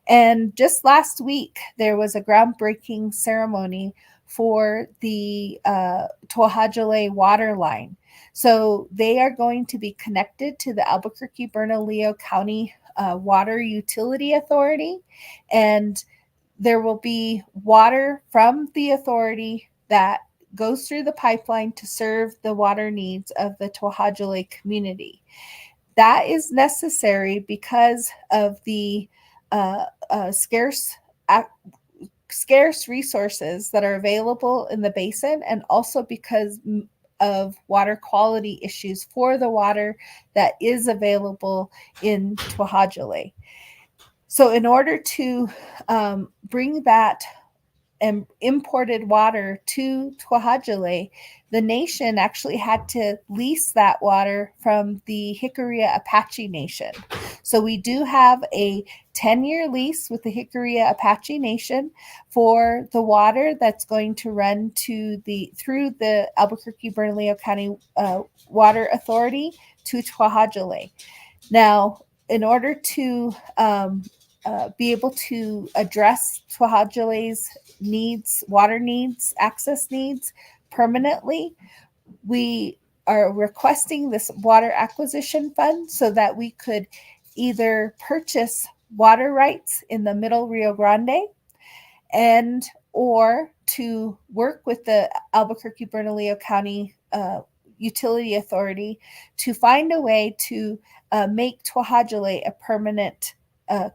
And just last week, there was a groundbreaking ceremony for the Twahatule water line. So they are going to be connected to the Albuquerque-Bernalillo County Water Utility Authority, and there will be water from the authority that goes through the pipeline to serve the water needs of the Twahatule community. That is necessary because of the scarce resources that are available in the basin, and also because of water quality issues for the water that is available in Twahatule. So in order to bring that imported water to Twahatule, the nation actually had to lease that water from the Jicarilla Apache Nation. So we do have a 10-year lease with the Jicarilla Apache Nation for the water that's going to run through the Albuquerque-Bernalillo County Water Authority to Twahatule. Now, in order to be able to address Twahatule's needs, water needs, access needs permanently, we are requesting this water acquisition fund so that we could either purchase water rights in the Middle Rio Grande or to work with the Albuquerque-Bernalillo County Utility Authority to find a way to make Twahatule a permanent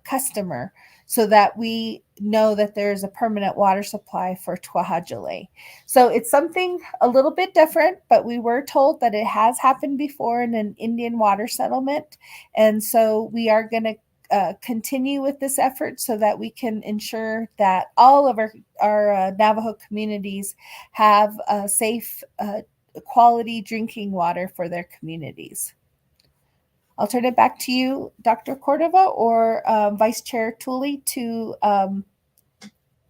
customer, so that we know that there is a permanent water supply for Twahatule. So it's something a little bit different, but we were told that it has happened before in an Indian water settlement. And so we are going to continue with this effort so that we can ensure that all of our Navajo communities have safe, quality drinking water for their communities. I'll turn it back to you, Dr. Cordova, or Vice Chair Tooley to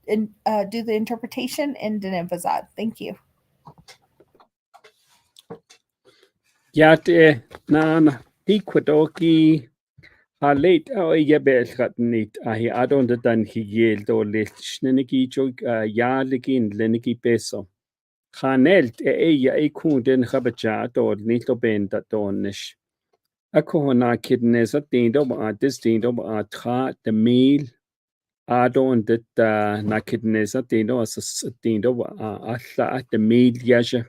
do the interpretation in Diné-Bizaad. Thank you. Yate nan hikwadoki late yabel nit ahi adon the dan higel do list shneniki jog ligin leniki peso. Khanelt ya kunden khabacha do nito benda donish. Ako na kidnesa tindo ba distindo ba tra the meal adon that na kidnesa tindo as tindo alla the meal yaja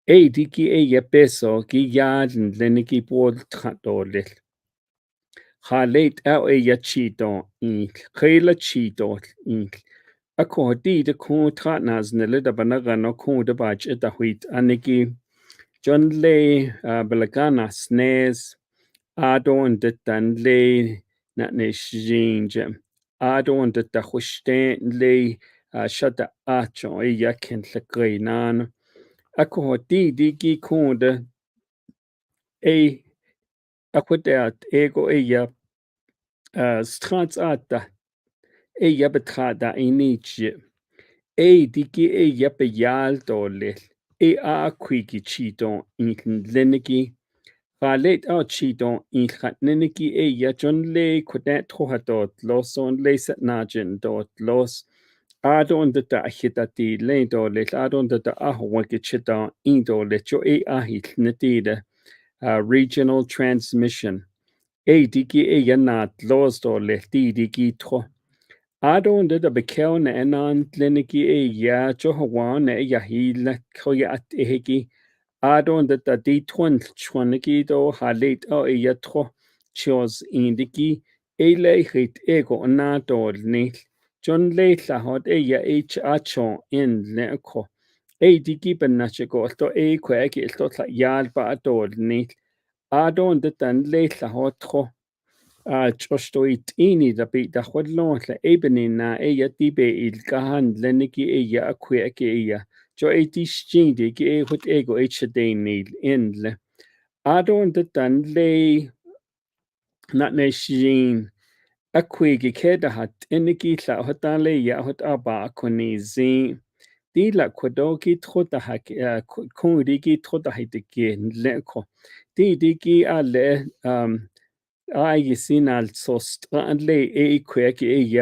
diki ya peso ki yadn leniki pol tratolel khalet ya chito khela chito ako di de ko tratnas nele da banaga no ko de bach eta huit aniki John Lay Belagana Snares Adon de Dan Lay Natnish Jinja Adon de Tahushte Lay Shada Acho Yakin Lakainan Ako Digi Kunde A aquadat ego ella stratsata ella betrada inici digi ella bejal dolel a quigi chidon in lenegi Valet chidon in lenegi John le quadet trohadot los on les nagen dot los Adon de da hitati le dolel adon de da ahwagichita in dolecho ahit netide regional transmission digi yanat los dolel digi tro Adon de da bekel na enan lenegi ya johawan ya hila koyat ehegi Adon de da ditwan chwanegi do halit yatro chos indiki le ego na dol nil John le lahot ya achon in leko digi benachego to kweki to yal ba dol nil Adon de dan le lahot tro Chostoit ini da be da hodlon la ebeni na tibe il kahan leniki kweki jo stindi ki hut ego nil in Adon de dan le not ne shin akwegi keda hat eniki la hotale hot aba koni zin di la kodoki trota hak kundiki trota hitike leko digi ale sin alltså le kweki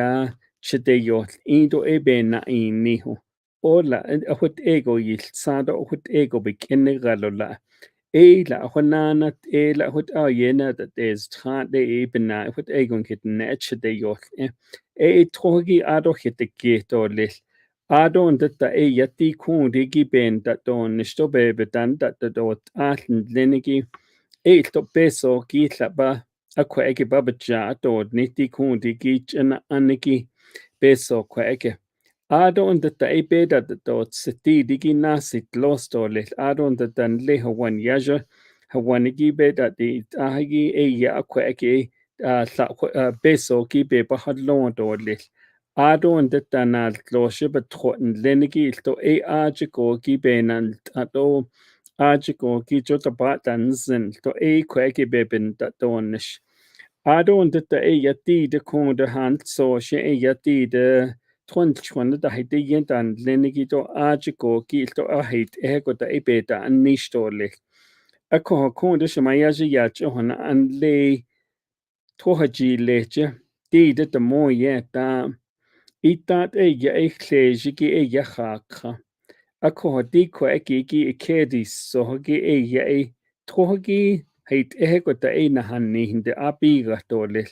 chedeyot indo na iniho Ola hut ego sado hut ego bekenne galola la honana la hut yena that is tra de ebena hut ego kit netche de yot trogi ado hit geto lil ado und da yati kun de giben dat don sto bebe dan dat dot atlen lenegi to peso kitla ba kweke babaja dot niti kun de gichana aniki peso kweke Adon de ta beda de dot seti digi nasit lostole adon de dan le hawan yaja hawanigi beda de ahigi kweke beso ki be bahadlon dole adon de tanal loshe betroten lenigi to ajiko ki benan ato ajiko ki jota batan zin to kweke beben da donish Adon de ta yati de kon de hand so she yati de Tron da hite yentan lenigito ajiko kilto ahit ego da ibeta an nistole. Ako konde shemayaji yacho hona an le tohaji leche di de mo yeta itat ekleji ki hakha. Ako di ko eki kedis so hogi tohagi hait ego da na hanni hinde abiga dole.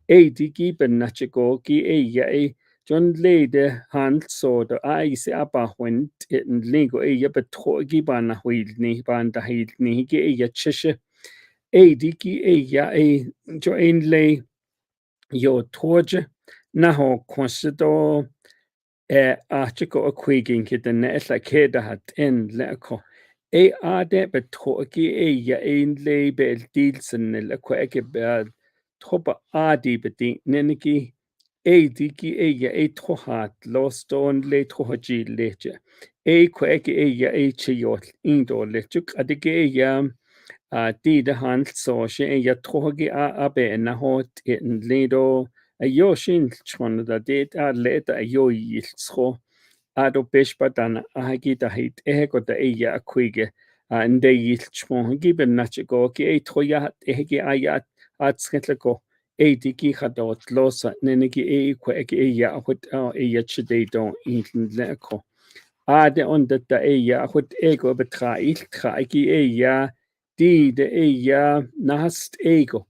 Digi ben nachiko ki John Lede Hand so da se abahwent in lingo betrogi bana huilni banda hilni ge chische diki jo inlay yo torge na ho consido article quigging kit the net like keda hat in leko ade betrogi inlay bel dealsen le kweke bad tropa adi bedin neniki digi trohat loston le trohaji leche kweke chiyot indo lechuk adige di de hand so she trohagi abe na hot in ledo yoshin chon da det leta yilscho ado beshpatan ahagi da hit ego da kwige inde yilchmo giben nachigo ki troya egi ayat atsketliko digi hadot losa nenegi kweke hot chide don in leko Ade on dat hot ego betra traiki di de nast ego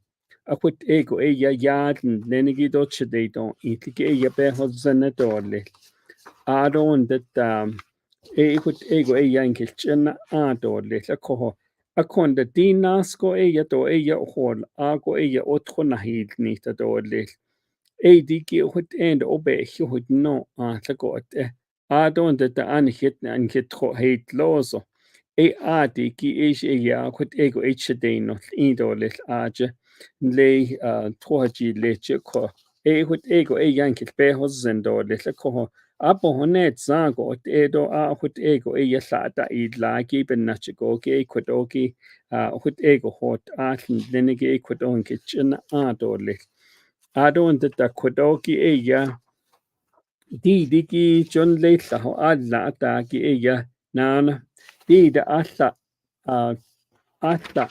hot ego yaden nenegi dot chide don in be hot zanadole Adon dat hot ego yankil chena adole lakoho Akon da dinasko to hol ago otro nahid nita dole digi hot end obe hot no lagot Adon dat anhit tro heit loso digi hot ego no indole aje le trohaji leche ko hot ego yankil be hot zendole lakoho Apo honet zago edo a hut ego e yasata idlagi ben nachigogi kwadogi hut ego hot atlin lenige kwadon kitchen adole. Adon da kwadogi e ya digi John leitla ho adla atagi e ya nana da alla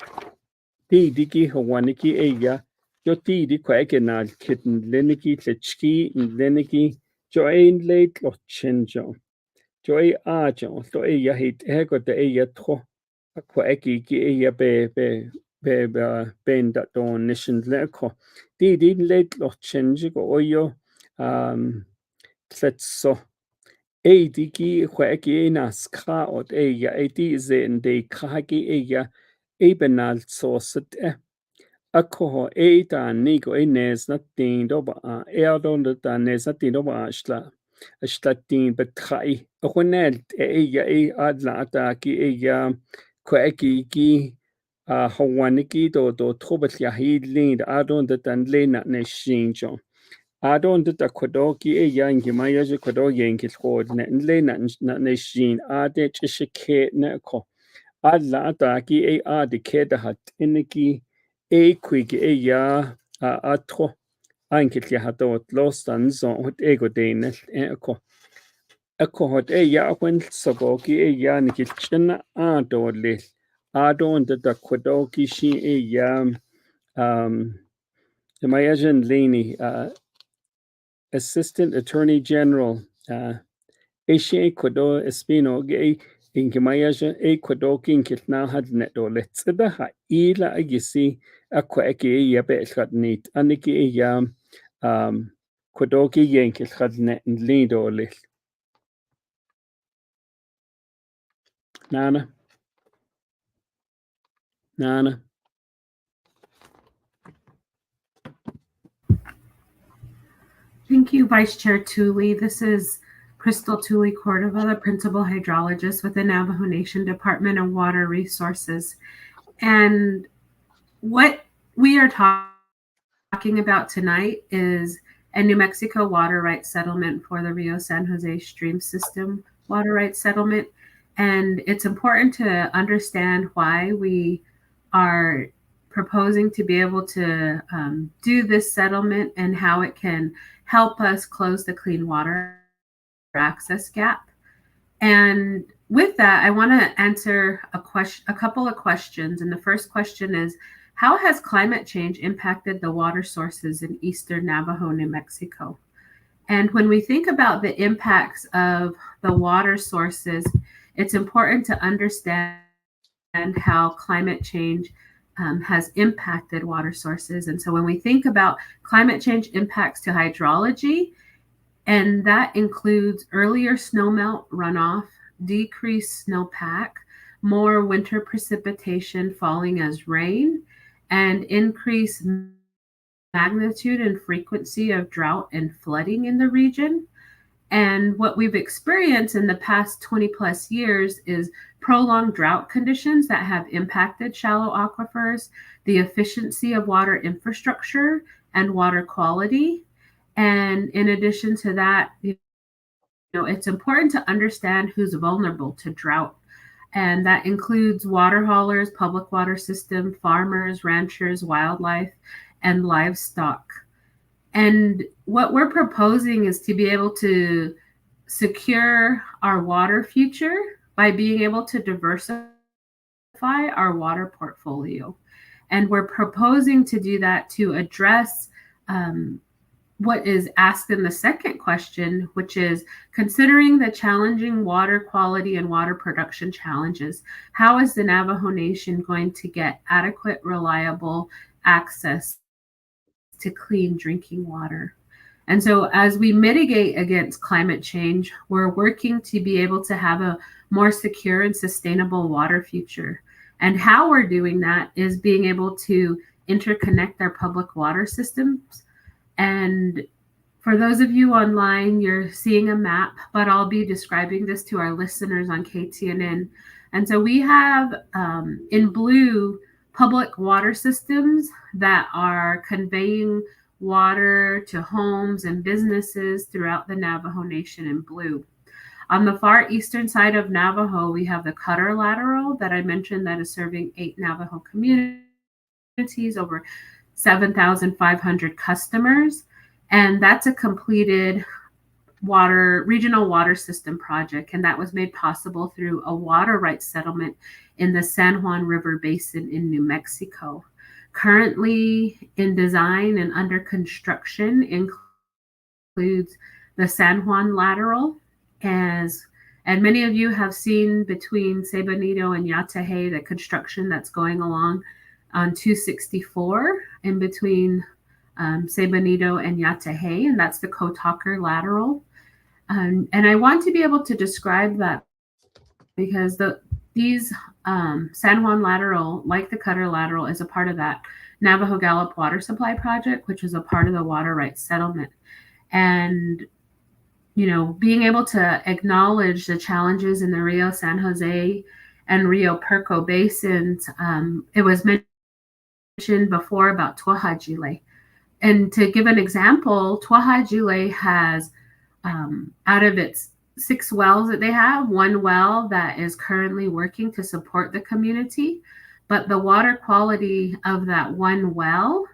digi ho waniki e ya jo di kwege na kitten lenigi tletski lenigi jo ein late lo chenjo. Jo e ajo to e ya hit ego de e ya tro akwa eki ki e ya be ben da don nation leko di late lo chenjo go oyo tletso e digi kwa eki e na skra ot e ya e di zen de kragi e ya e benal so set ako e da nigo e nes na tin do ba e adon da nes na tin do ba اشتاتين بتخاي أخوانال إيا إي أدلا أتاكي إيا كوأكي كي هوانكي دو تخوبت يهيد لين أدون دتان لين نشينجو أدون دتا كودوكي إيا إنكي ما يجي كودوكي إنكي تخود لين نشين أدي تشكي نكو أدلا أتاكي إي أدي كده هات إنكي إي كويكي إيا أتخو Enkelt jeg har dårligt låst så hot ego denel eko hot ja when sogogi ja nikilchna dårligt adon da kodogi shi ja the Mayajan Leni Assistant Attorney General Eshe Kodo Espino ge in Gemayaja Kodoki in Kitna had net dårligt så der har ila agisi akwa eki ja betrat nit aniki ja كودوكي ينكل خدنا نليدو ليل نانا Thank you, Vice Chair Tooley. This is Crystal Tooley Cordova, the Principal Hydrologist with the Navajo Nation Department of Water Resources. And what we are talking about tonight is a New Mexico water rights settlement for the Rio San Jose Stream System water rights settlement. And it's important to understand why we are proposing to be able to do this settlement and how it can help us close the clean water access gap. And with that, I want to answer a couple of questions. And the first question is, how has climate change impacted the water sources in eastern Navajo, New Mexico? And when we think about the impacts of the water sources, it's important to understand how climate change has impacted water sources. And so when we think about climate change impacts to hydrology, and that includes earlier snowmelt runoff, decreased snowpack, more winter precipitation falling as rain, and increased magnitude and frequency of drought and flooding in the region. And what we've experienced in the past 20 plus years is prolonged drought conditions that have impacted shallow aquifers, the efficiency of water infrastructure, and water quality. And in addition to that, it's important to understand who's vulnerable to drought. And that includes water haulers, public water system, farmers, ranchers, wildlife, and livestock. And what we're proposing is to be able to secure our water future by being able to diversify our water portfolio. And we're proposing to do that to address what is asked in the second question, which is considering the challenging water quality and water production challenges, how is the Navajo Nation going to get adequate, reliable access to clean drinking water? And so as we mitigate against climate change, we're working to be able to have a more secure and sustainable water future. And how we're doing that is being able to interconnect our public water systems. And for those of you online, you're seeing a map, but I'll be describing this to our listeners on KTNN. And so we have in blue public water systems that are conveying water to homes and businesses throughout the Navajo Nation in blue. On the far eastern side of Navajo, we have the Cutter Lateral that I mentioned that is serving 8 Navajo communities, over 7,500 customers. And that's a completed regional water system project. And that was made possible through a water rights settlement in the San Juan River Basin in New Mexico. Currently in design and under construction includes the San Juan Lateral, and many of you have seen between San Benito and Yatahe the construction that's going along on 264 in between San Benito and Yatahe, and that's the Kotaker Lateral. And I want to be able to describe that because these San Juan Lateral, like the Cutter Lateral, is a part of that Navajo Gallup Water Supply Project, which is a part of the water rights settlement. And being able to acknowledge the challenges in the Rio San Jose and Rio Perco basins, it was mentioned before about Tuahajile. And to give an example, Tuahajile has, out of its 6 wells that they have, 1 well that is currently working to support the community. But the water quality of that 1 well,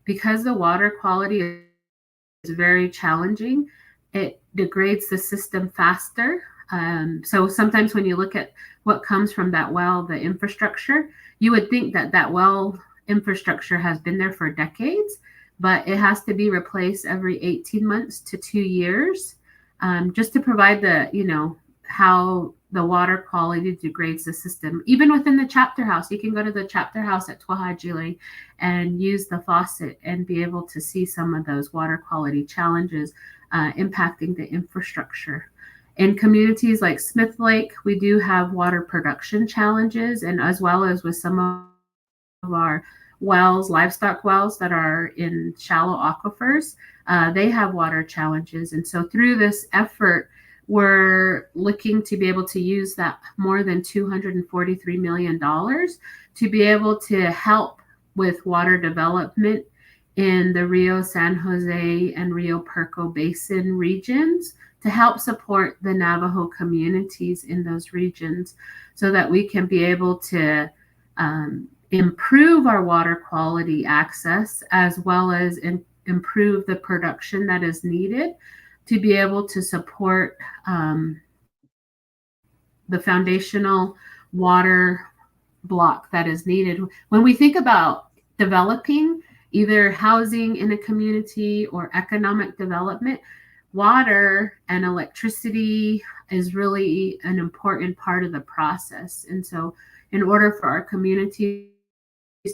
because the water quality is very challenging, it degrades the system faster. So sometimes when you look at what comes from that well, the infrastructure, you would think that well infrastructure has been there for decades, but it has to be replaced every 18 months to 2 years, just to provide how the water quality degrades the system. Even within the chapter house, you can go to the chapter house at Tuahajile and use the faucet and be able to see some of those water quality challenges impacting the infrastructure. In communities like Smith Lake, we do have water production challenges, and as well as with some of our wells, livestock wells that are in shallow aquifers, they have water challenges. And so through this effort, we're looking to be able to use that more than $243 million to be able to help with water development in the Rio San Jose and Rio Perco Basin regions to help support the Navajo communities in those regions so that we can be able to improve our water quality access as well as improve the production that is needed to be able to support the foundational water block that is needed. When we think about developing either housing in a community or economic development, water and electricity is really an important part of the process. And so in order for our communities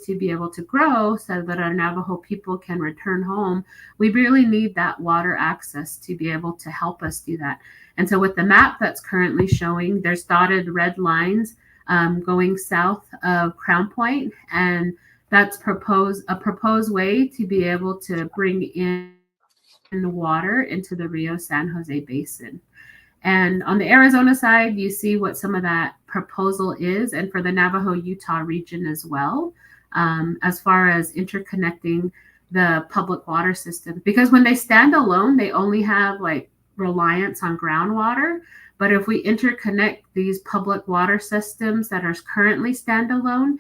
to be able to grow so that our Navajo people can return home, we really need that water access to be able to help us do that. And so with the map that's currently showing, there's dotted red lines going south of Crown Point, and that's a proposed way to be able to bring in the water into the Rio San Jose Basin. And on the Arizona side, you see what some of that proposal is, and for the Navajo-Utah region as well, as far as interconnecting the public water system. Because when they stand alone, they only have reliance on groundwater. But if we interconnect these public water systems that are currently standalone,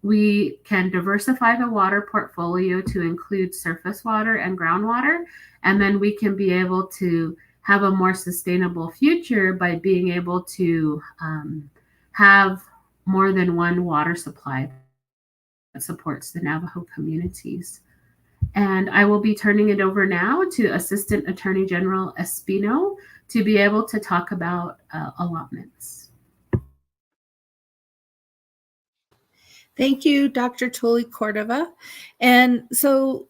we can diversify the water portfolio to include surface water and groundwater. And then we can be able to have a more sustainable future by being able to have more than one water supply that supports the Navajo communities. And I will be turning it over now to Assistant Attorney General Espino to be able to talk about allotments. Thank you, Dr. Tully Cordova. And so,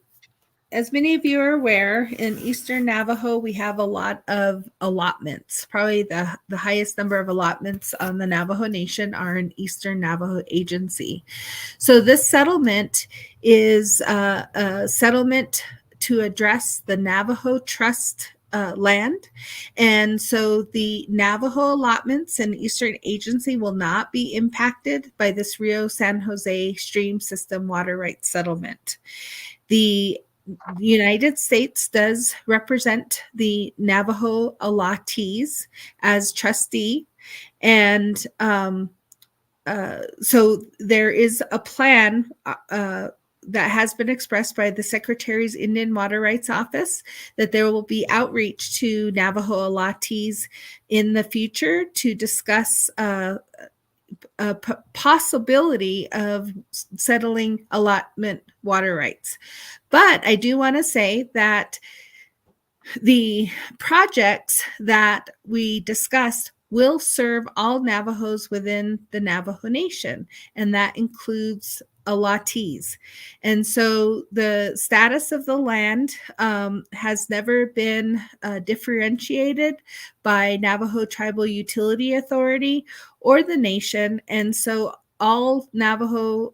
as many of you are aware, in Eastern Navajo, we have a lot of allotments. Probably the highest number of allotments on the Navajo Nation are in Eastern Navajo Agency. So this settlement is a settlement to address the Navajo Trust land. And so the Navajo allotments and Eastern Agency will not be impacted by this Rio San Jose stream system water rights settlement. The United States does represent the Navajo allottees as trustee. And so there is a plan that has been expressed by the Secretary's Indian Water Rights Office that there will be outreach to Navajo allottees in the future to discuss a possibility of settling allotment water rights. But I do want to say that the projects that we discussed will serve all Navajos within the Navajo Nation, and that includes allottees. And so the status of the land has never been differentiated by Navajo Tribal Utility Authority or the nation. And so all Navajo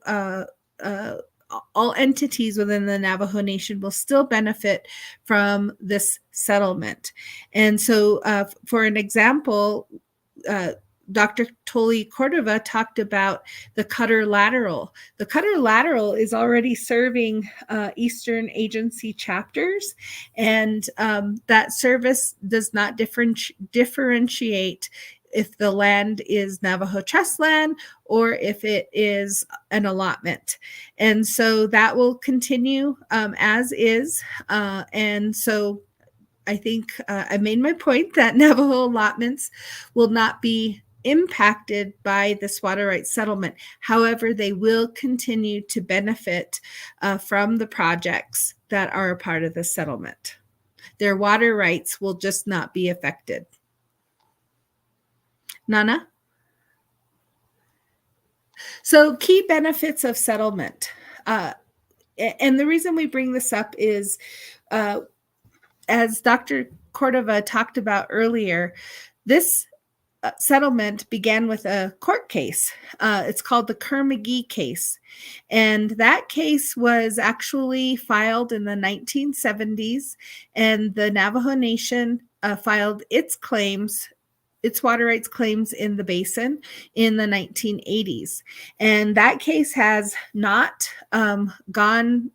all entities within the Navajo Nation will still benefit from this settlement. And so for an example, Dr. Toli Cordova talked about the Cutter Lateral. The Cutter Lateral is already serving Eastern Agency chapters, and that service does not differentiate if the land is Navajo Trust land or if it is an allotment. And so that will continue as is. And so I think I made my point that Navajo allotments will not be impacted by this water rights settlement. However, they will continue to benefit from the projects that are a part of the settlement. Their water rights will just not be affected. Nana? So key benefits of settlement. And the reason we bring this up is, as Dr. Cordova talked about earlier, this settlement began with a court case. It's called the Kerr-McGee case. And that case was actually filed in the 1970s, and the Navajo Nation filed its water rights claims in the basin in the 1980s. And that case has not gone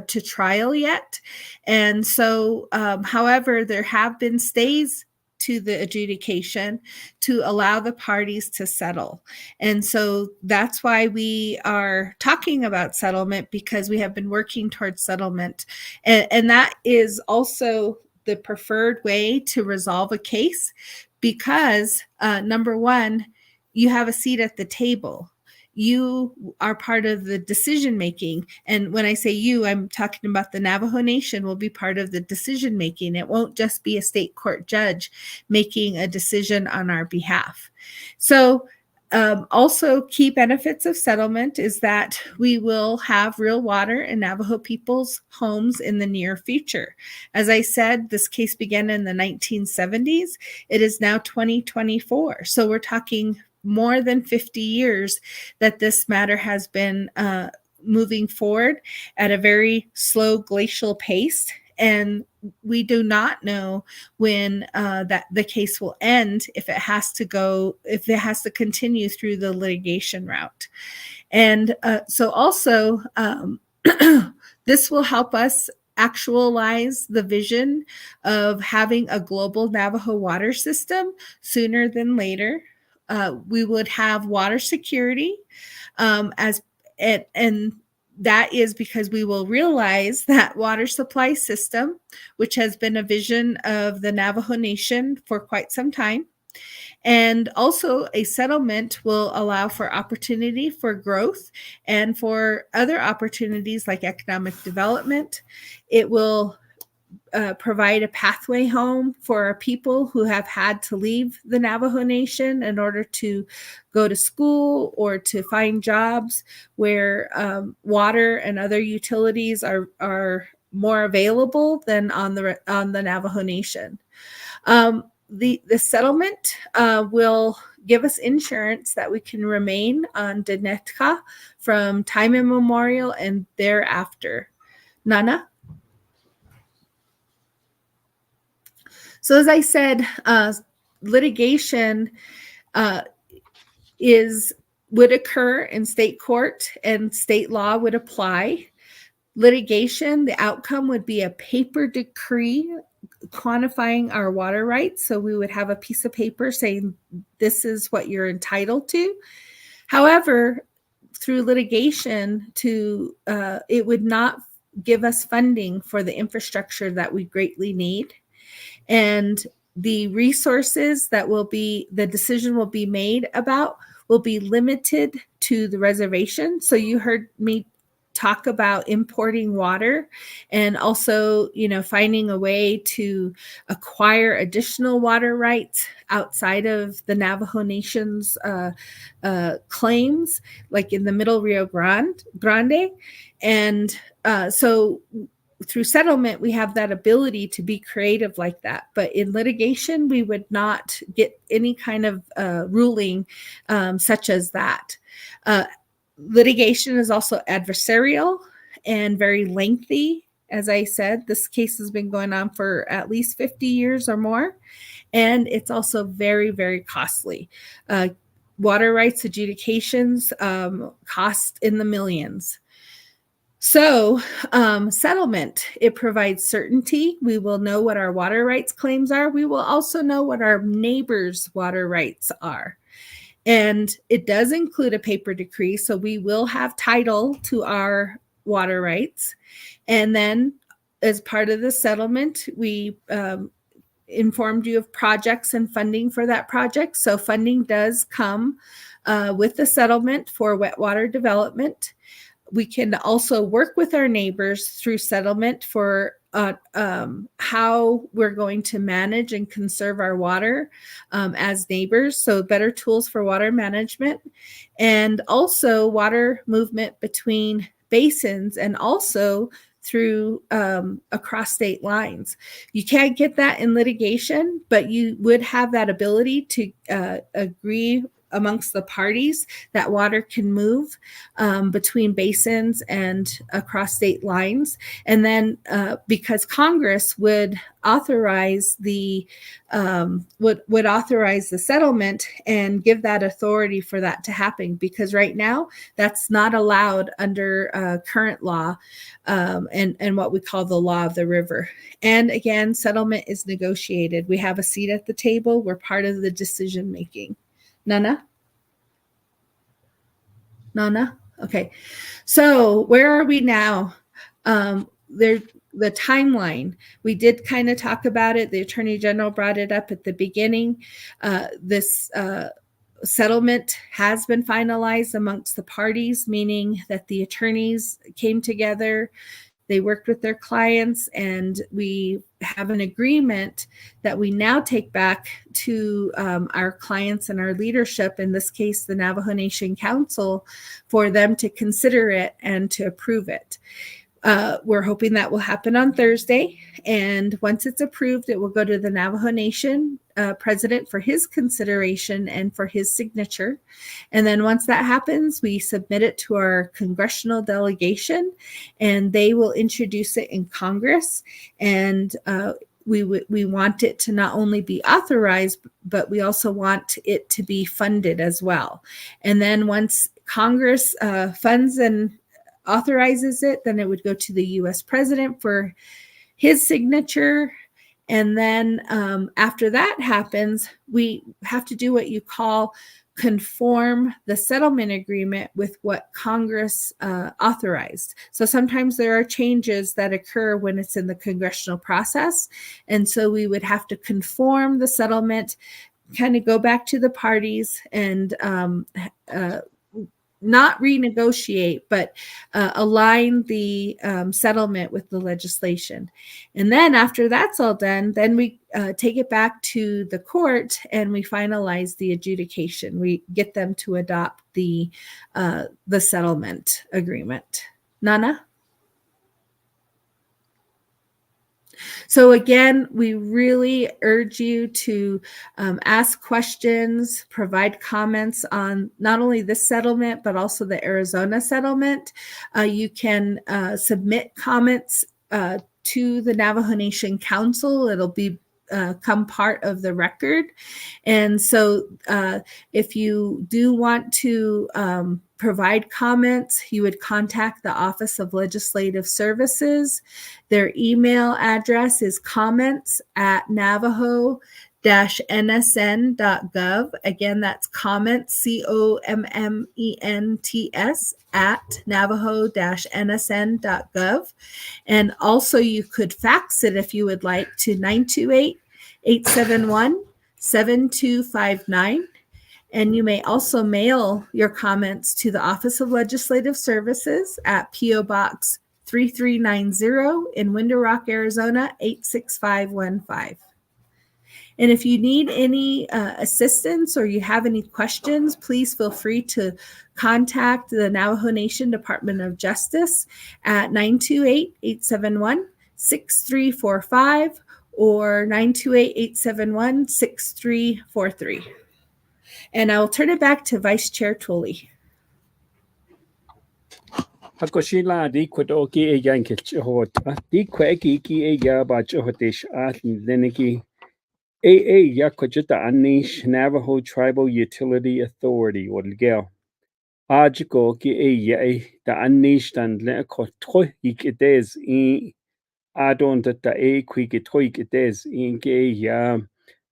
to trial yet. And so, however, there have been stays to the adjudication to allow the parties to settle. And so that's why we are talking about settlement, because we have been working towards settlement. And that is also the preferred way to resolve a case, because number one, you have a seat at the table. You are part of the decision making. And when I say you, I'm talking about the Navajo Nation will be part of the decision making. It won't just be a state court judge making a decision on our behalf. So also key benefits of settlement is that we will have real water in Navajo people's homes in the near future. As I said, this case began in the 1970s. It is now 2024. So we're talking more than 50 years that this matter has been moving forward at a very slow glacial pace. And we do not know when that the case will end, if it has to continue through the litigation route. And so also this will help us actualize the vision of having a global Navajo water system sooner than later. We would have water security and that is because we will realize that water supply system, which has been a vision of the Navajo Nation for quite some time. And also a settlement will allow for opportunity for growth and for other opportunities like economic development. It will provide a pathway home for people who have had to leave the Navajo Nation in order to go to school or to find jobs where water and other utilities are more available than on the Navajo Nation. The settlement will give us insurance that we can remain on Dinetka from time immemorial and thereafter. Nana? So as I said, litigation would occur in state court and state law would apply. Litigation, the outcome would be a paper decree quantifying our water rights. So we would have a piece of paper saying this is what you're entitled to. However, through litigation, it would not give us funding for the infrastructure that we greatly need. And the resources that the decision will be made about will be limited to the reservation. So you heard me talk about importing water and also, finding a way to acquire additional water rights outside of the Navajo Nation's claims, like in the Middle Rio Grande. And so through settlement, we have that ability to be creative like that. But in litigation, we would not get any kind of ruling such as that. Litigation is also adversarial and very lengthy. As I said, this case has been going on for at least 50 years or more. And it's also very, very costly. Water rights adjudications cost in the millions. So settlement, it provides certainty. We will know what our water rights claims are. We will also know what our neighbors' water rights are. And it does include a paper decree. So we will have title to our water rights. And then as part of the settlement, we informed you of projects and funding for that project. So funding does come with the settlement for wet water development. We can also work with our neighbors through settlement for how we're going to manage and conserve our water as neighbors. So better tools for water management and also water movement between basins and also through across state lines. You can't get that in litigation, but you would have that ability to agree amongst the parties that water can move between basins and across state lines. And then because Congress would authorize the settlement and give that authority for that to happen, because right now that's not allowed under current law and what we call the law of the river. And again, settlement is negotiated. We have a seat at the table. We're part of the decision making. Nana? Okay. So where are we now? The timeline. We did kind of talk about it. The Attorney General brought it up at the beginning. This settlement has been finalized amongst the parties, meaning that the attorneys came together. They worked with their clients, and we have an agreement that we now take back to our clients and our leadership, in this case, the Navajo Nation Council, for them to consider it and to approve it. We're hoping that will happen on Thursday. And once it's approved, it will go to the Navajo Nation president for his consideration and for his signature. And then once that happens, we submit it to our congressional delegation, and they will introduce it in Congress. And we want it to not only be authorized, but we also want it to be funded as well. And then once Congress funds and authorizes it, then it would go to the U.S. president for his signature. And then after that happens, we have to do what you call conform the settlement agreement with what Congress authorized. So sometimes there are changes that occur when it's in the congressional process. And so we would have to conform the settlement, kind of go back to the parties and not renegotiate, but align the settlement with the legislation. And then after that's all done, then we take it back to the court and we finalize the adjudication. We get them to adopt the settlement agreement. Nana? So again, we really urge you to ask questions, provide comments on not only this settlement, but also the Arizona settlement. You can submit comments to the Navajo Nation Council. It'll be come part of the record. And so if you do want to provide comments, you would contact the Office of Legislative Services. Their email address is comments@navajo-nsn.gov. Again, that's comments, COMMENTS, at navajo-nsn.gov. And also you could fax it if you would like to 928-871-7259. And you may also mail your comments to the Office of Legislative Services at P.O. Box 3390 in Window Rock, Arizona, 86515. And if you need any assistance or you have any questions, please feel free to contact the Navajo Nation Department of Justice at 928-871-6345 or 928-871-6343. And I will turn it back to Vice Chair Tooley. Hakoshila di kwadoki e yankil chihota di kweki ki e yaba chihotish atlin leniki e yakojita anish Navajo Tribal Utility Authority or gel ajiko ki e ya da anish dan leko troi ikides in adon da e kwiki troi ikides in ge ya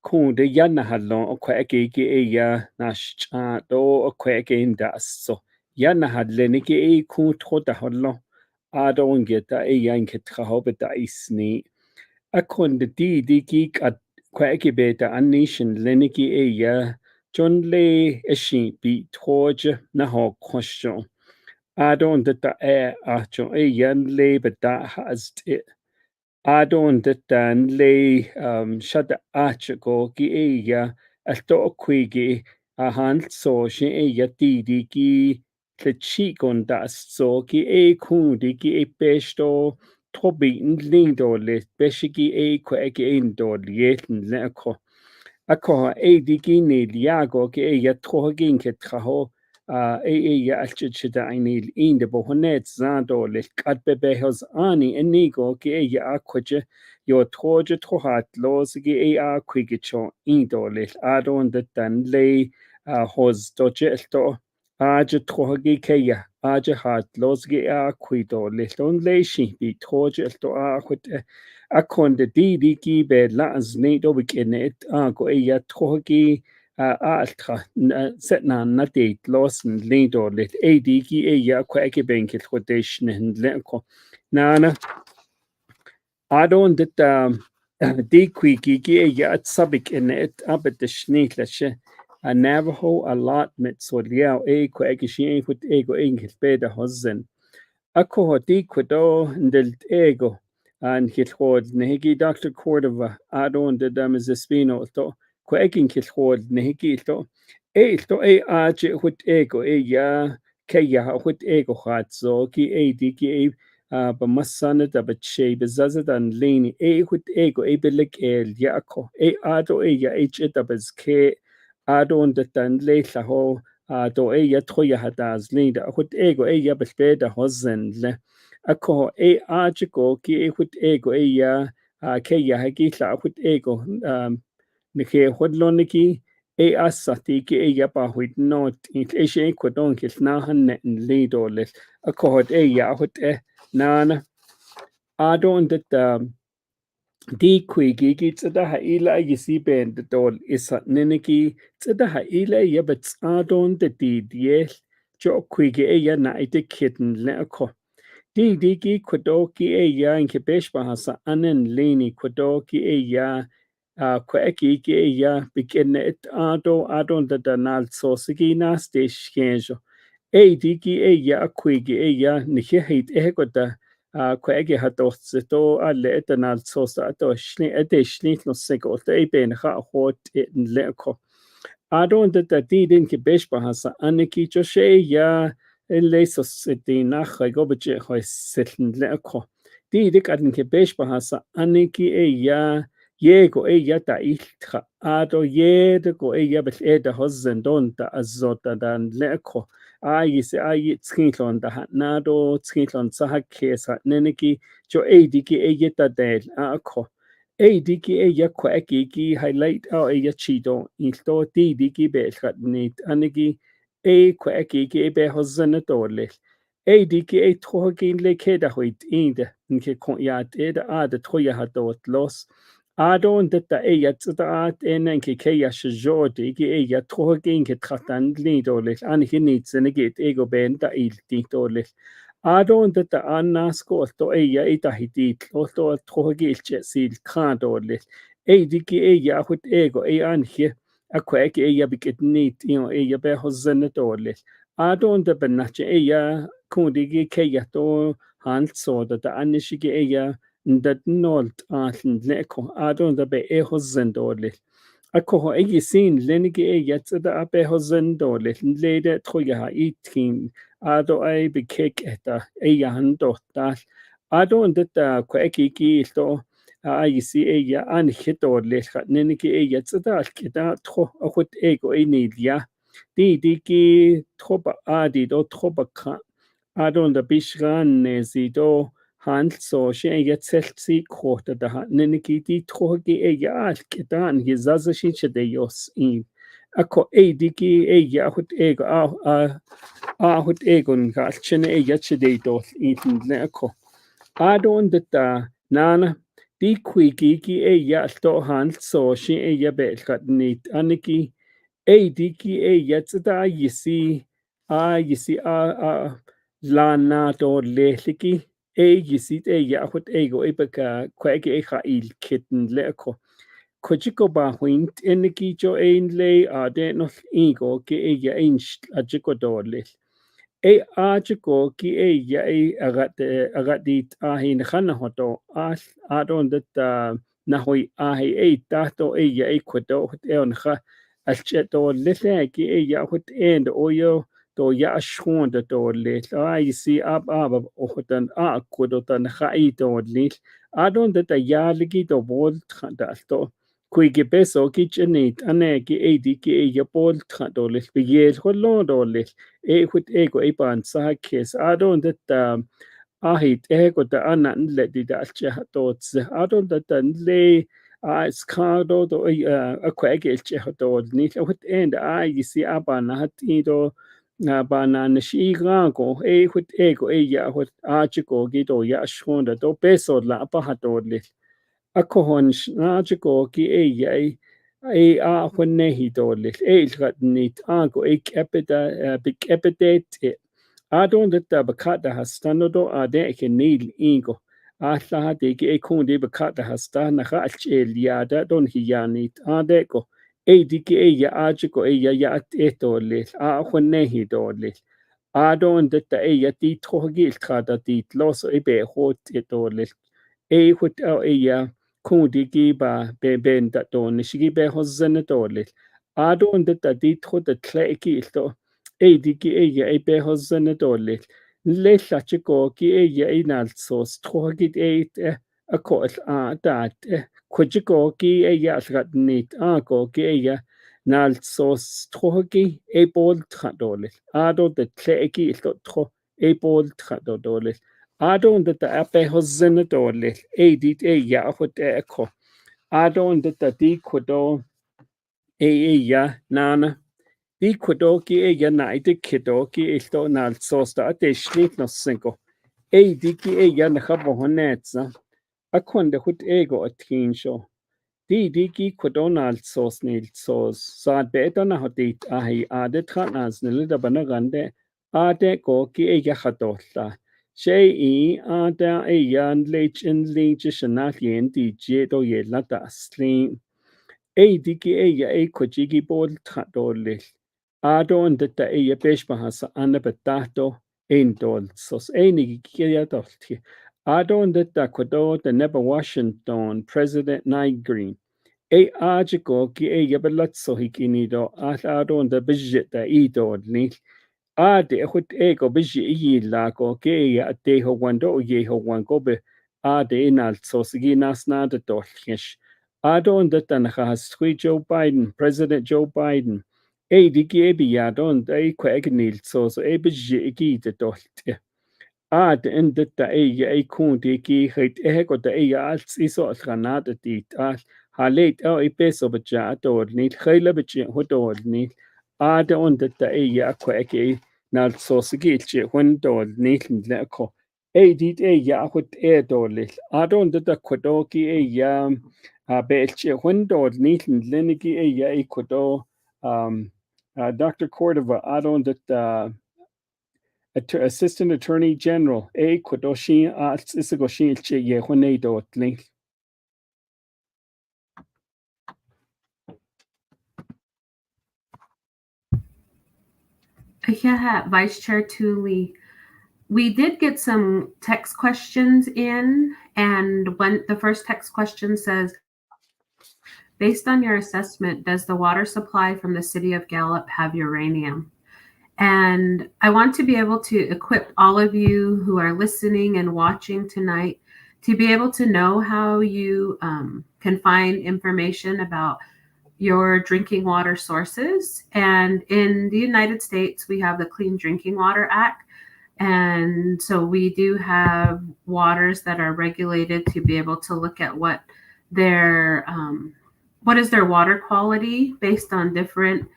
kun de yana halon o kweki ki e ya nash do o kweki inda so yana hadleniki e kun troda halon adon geta e yanket trahobeta isni akon de di gik at kweki beta anishin leniki e ya John le eshi bi troje na ho question adon deta e acho e yan le beta has it adon deta le shada acho ki e ya alto kwigi a han so shi e ya di ki tlechikon das so ki e kundi ki e pesto tobi lindo le beshiki e kweki indo lieten leko ako e digi ni liago ki e ya trohagin ke traho e ya alchida ainil inde bohonet zando le katbebehos ani enigo ki e ya akwaje yo troje trohat los ki e akwigicho indo le adon de tan le hoz doje elto aje trohagi ke ya aje hat los ki akwido le don le shi bi troje elto akwite akon de di ki be las ne do bikinet go e ya trohagi altra setna na date losen lindo lit adiki e ya kweke benkel rotation lenko nana adon dit de kwiki ki e ya sabik in it abet de schneetlasche a Navajo allotment so liao e kweke shi put ego engel beda hozen ako di kwado ndel ego and hit hod nehigi Dr. Cordova adon de Damizaspino to kwaikin kilhod nehigi to e aje hut ego e ya kaya hut ego hat so ki e di ki e ba masana da bache bezaza dan leni e hut ego e belik el yako e ado e ya h da bezke adon de dan le ho do e ya troya hadaz linda hut ego e ya bespeda hozen le ako e ajiko ki e hut ego e ya ke ya hagi la hut ego nike hodloniki e asati ki e ya pa huit not e she ko don ki na hanne lido le ako hot e ya hut e nana adon that di kwigi ki tsada ha ila yisi ben de dol isa niniki tsada ha ila ya bet adon de di diel jo kwigi e ya na ite kitten le ako di ki kwadoki e ya in kebesh bahasa anen leni kwadoki e ya kweki ki e ya bikin et adon da danal so sigi na stage kenjo e ki e ya kwigi e ya nihe hit e goda kweki hatotse to alle etanal so sa to shni ete shni no sego to e ben ha hot in leko adon da di din kebesh bahasa aneki joshe ya Leisos di nach gobeche hoiseln leko di dik adin kebesh bahasa aniki e ya yego e ya ta iltra ado yede go e ya bel eda hozen don ta azota dan leko ai se ai tskilon da nado tskilon sa hakesa neneki jo e diki e yeta del ako diki ya kwaki highlight ya chido into diki belgat nit anigi kwaki be hozana dole diki trohgin le keda hoit inde nke konjat ada troja hat dort los adon detta ja tsat enke keja sjodi ja trohgin getratan lidole anigi nit senegit ego benda ilti dole Adon detta annas kolto eija itahitit olto trohgilche sil kandole diki eija hut ego anhe akweki eija bikit nit eija be hozzenetole Adon de benache eija kundigi keja to hanso detta annishige eija ndat nolt atlen leko Adon de be hozzendole Ako eigi sin lenige eija tsada be hozzendole lede troja itin ado ai bekek eta eia handottal ado ndeta kweki to ai si eia an hito lecha neniki eia tsada kita tro akut ego enilia di ki troba adi do troba ka ado nda bishran si do hand so she eia tseltsi krota da neniki di trogi eia al kita an hizaza shi chedeyos in ako diki eia hut ego hut egon galchene eia chedeidos in leko adon detta nana di quigi eia sto hand so shi eia belgat nit aniki diki eia tsada yisi lana do leliki yisi eia hut ego ebeka kwege echa il kitten leko Kojiko ba huint eniki jo ein lei ade no ego ke eia einst ajiko dorle ajiko ki eia agadit ahin khana hoto adon detta nahoi tato eia kodo eon kha alcheto lele ki eia hut end oyo to ya shonda to le si ab ohotan kodotan khai to le adon detta ya ligi to bol to Quigi beso kitchenit aneki diki eia bol dolis bigel hollo dolis hut ego ban sakes adon detta ahit ego da anan le di dalche hatots adon detta le skado do aquegelche hatod nit hut end si abana hatido bana nishigago hut ego eia hut achiko gido ya shonda do beso la pahatodlis Akohon snajiko ki eia hwennehi dolis gat nit ago big epidate adon detta bakata hastanodo ade ke nil ingo alla digi kundi bakata hasta naha liada don hiyanit adeko digi eia ajiko eia ya etolis hwennehi dolis adon detta eia di trohgil kada dit los ebe hot etolis hut eia kundigi ba ben da don nishigi be hozzene dolis adon detta dit hot de tleki ilto digi eia be hozzene dolis le lachiko ki eia inalsos trohgit akol dat kujiko ki eia sgatnit ako ki eia nalsos trohgi bol tradolis ado de tleki ilto tro bol tradolis Adon detta ape hozzene dolis dit eia hut eko adon detta di kodo eia nana di kodo ki eia naide kido ki ilto nalsos da ate schlit no sinko di ki eia nachabo honetza akonde hut ego atinsho di ki kodo nalsos nilsos saad beta na hotit ahi ade tranas nilida banagande ade go ki eia hadolla Shei ada eyan lech in lech shanalien DJ do yella dasling. Diki eya kojigi bol tradolis. Adon detta eya beshbahasa anabatato endol sos enigi kia dolti. Adon detta kodo the neba Washington President Night Green. Ajiko ki eya belatso hikinido adon the bijit da idol nil. Ade hut ego biji lago ge ate ho wando ye ho wango be ade inal so sigi nasna de dolchish adon de tan has Joe Biden President Joe Biden di gebi adon de kwegnil so biji gi de dolte إن دتا أي كون ديكي خيت إهكو دا أي ألس إسو أسغانات ديت حاليت أو إي بيسو بجا دورنيل خيلة بجي هو دورنيل أون دتا أي أكو أكي نال سوسجيل جي هون دورنيل نلاكو أي ديت أي أخد أي دورنيل أون دتا كودوكي أي بيلجي هون دورنيل نلنكي أي كودو Dr. Cordova, أون دتا Assistant Attorney General, Kodoshin Isagoshin Che Yehonedo Link. Yeah, Vice Chair Tooley. We did get some text questions in, and when the first text question says, based on your assessment, does the water supply from the city of Gallup have uranium? And I want to be able to equip all of you who are listening and watching tonight to be able to know how you can find information about your drinking water sources. And in the United States, we have the Clean Drinking Water Act. And so we do have waters that are regulated to be able to look at what is their water quality based on different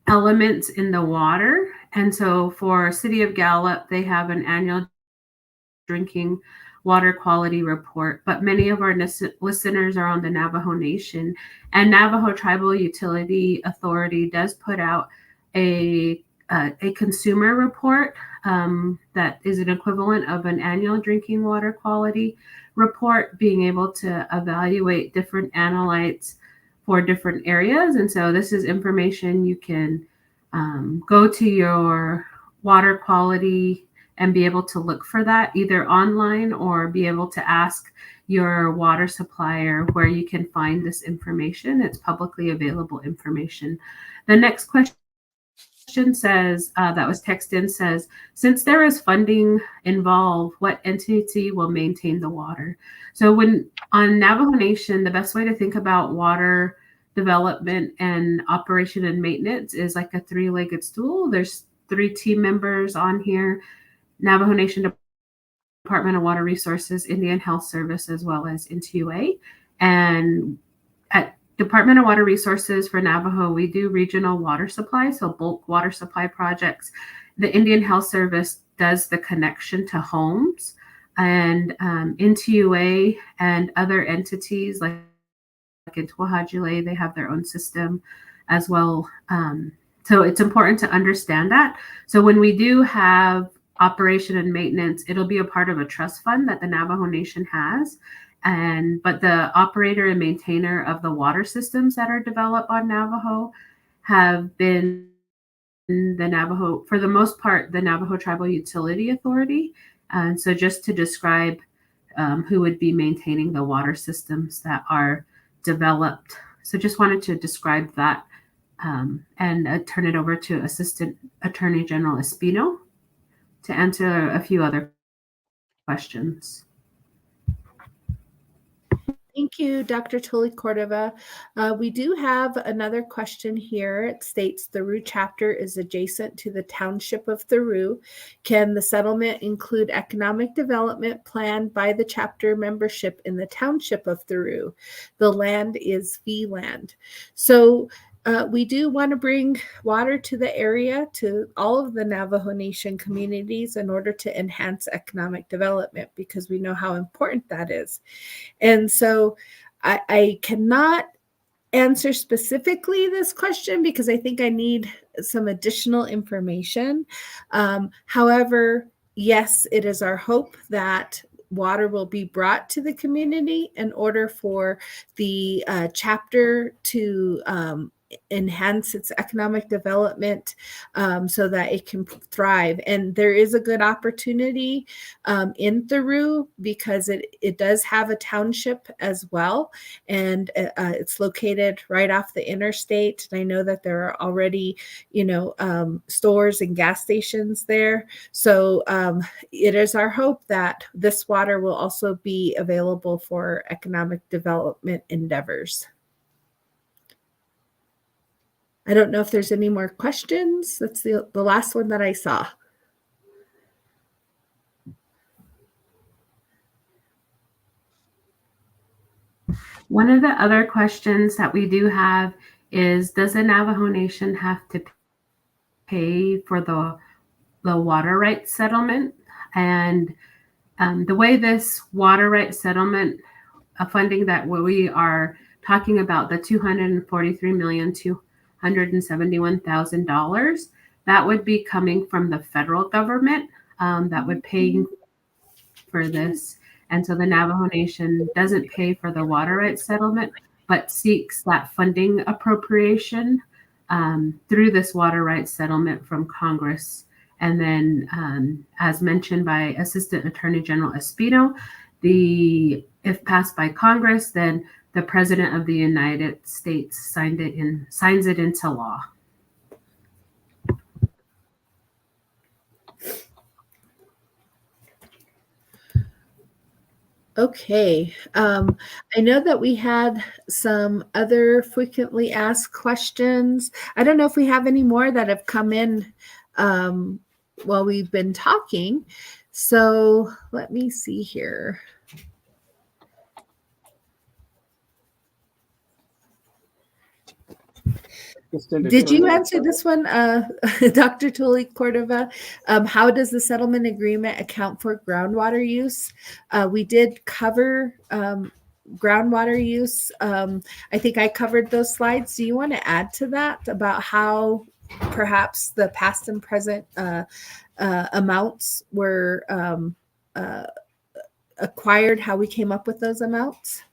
elements in the water. And so for City of Gallup, they have an annual drinking water quality report, but many of our listeners are on the Navajo Nation, and Navajo Tribal Utility Authority does put out a consumer report that is an equivalent of an annual drinking water quality report, being able to evaluate different analytes for different areas. And so this is information you can go to your water quality and be able to look for that either online or be able to ask your water supplier where you can find this information. It's publicly available information. The next question says, that was texted in, says, since there is funding involved, what entity will maintain the water? So when on Navajo Nation, the best way to think about water development and operation and maintenance is like a three-legged stool. There's 3 team members on here: Navajo Nation Department of Water Resources, Indian Health Service, as well as NTUA. And at Department of Water Resources for Navajo, we do regional water supply, so bulk water supply projects. The Indian Health Service does the connection to homes, and NTUA and other entities like in Tuahajile, they have their own system as well. So it's important to understand that. So when we do have operation and maintenance, it'll be a part of a trust fund that the Navajo Nation has. But the operator and maintainer of the water systems that are developed on Navajo have been the Navajo, for the most part, the Navajo Tribal Utility Authority. And so just to describe who would be maintaining the water systems that are developed. So just wanted to describe that and turn it over to Assistant Attorney General Espino to answer a few other questions. Thank you, Dr. Tully Cordova. We do have another question here. It states the Rue chapter is adjacent to the township of Thoreau. Can the settlement include economic development planned by the chapter membership in the township of Thoreau? The land is fee land. So we do want to bring water to the area, to all of the Navajo Nation communities, in order to enhance economic development, because we know how important that is. And so I cannot answer specifically this question because I think I need some additional information. However, yes, it is our hope that water will be brought to the community in order for the chapter to enhance its economic development so that it can thrive. And there is a good opportunity in Thoreau because it does have a township as well. And it's located right off the interstate. And I know that there are already, stores and gas stations there. So it is our hope that this water will also be available for economic development endeavors. I don't know if there's any more questions. That's the last one that I saw. One of the other questions that we do have is, does the Navajo Nation have to pay for the water rights settlement? And the way this water rights settlement funding that we are talking about, the $243,271,000, that would be coming from the federal government that would pay for this. And so the Navajo Nation doesn't pay for the water rights settlement, but seeks that funding appropriation through this water rights settlement from Congress. And then, as mentioned by Assistant Attorney General Espino, if passed by Congress, then the President of the United States signs it into law. Okay. I know that we had some other frequently asked questions. I don't know if we have any more that have come in while we've been talking. So let me see here. Did you answer this one, Dr. Tully Cordova? How does the settlement agreement account for groundwater use? We did cover groundwater use. I think I covered those slides. Do you want to add to that about how perhaps the past and present amounts were acquired, how we came up with those amounts?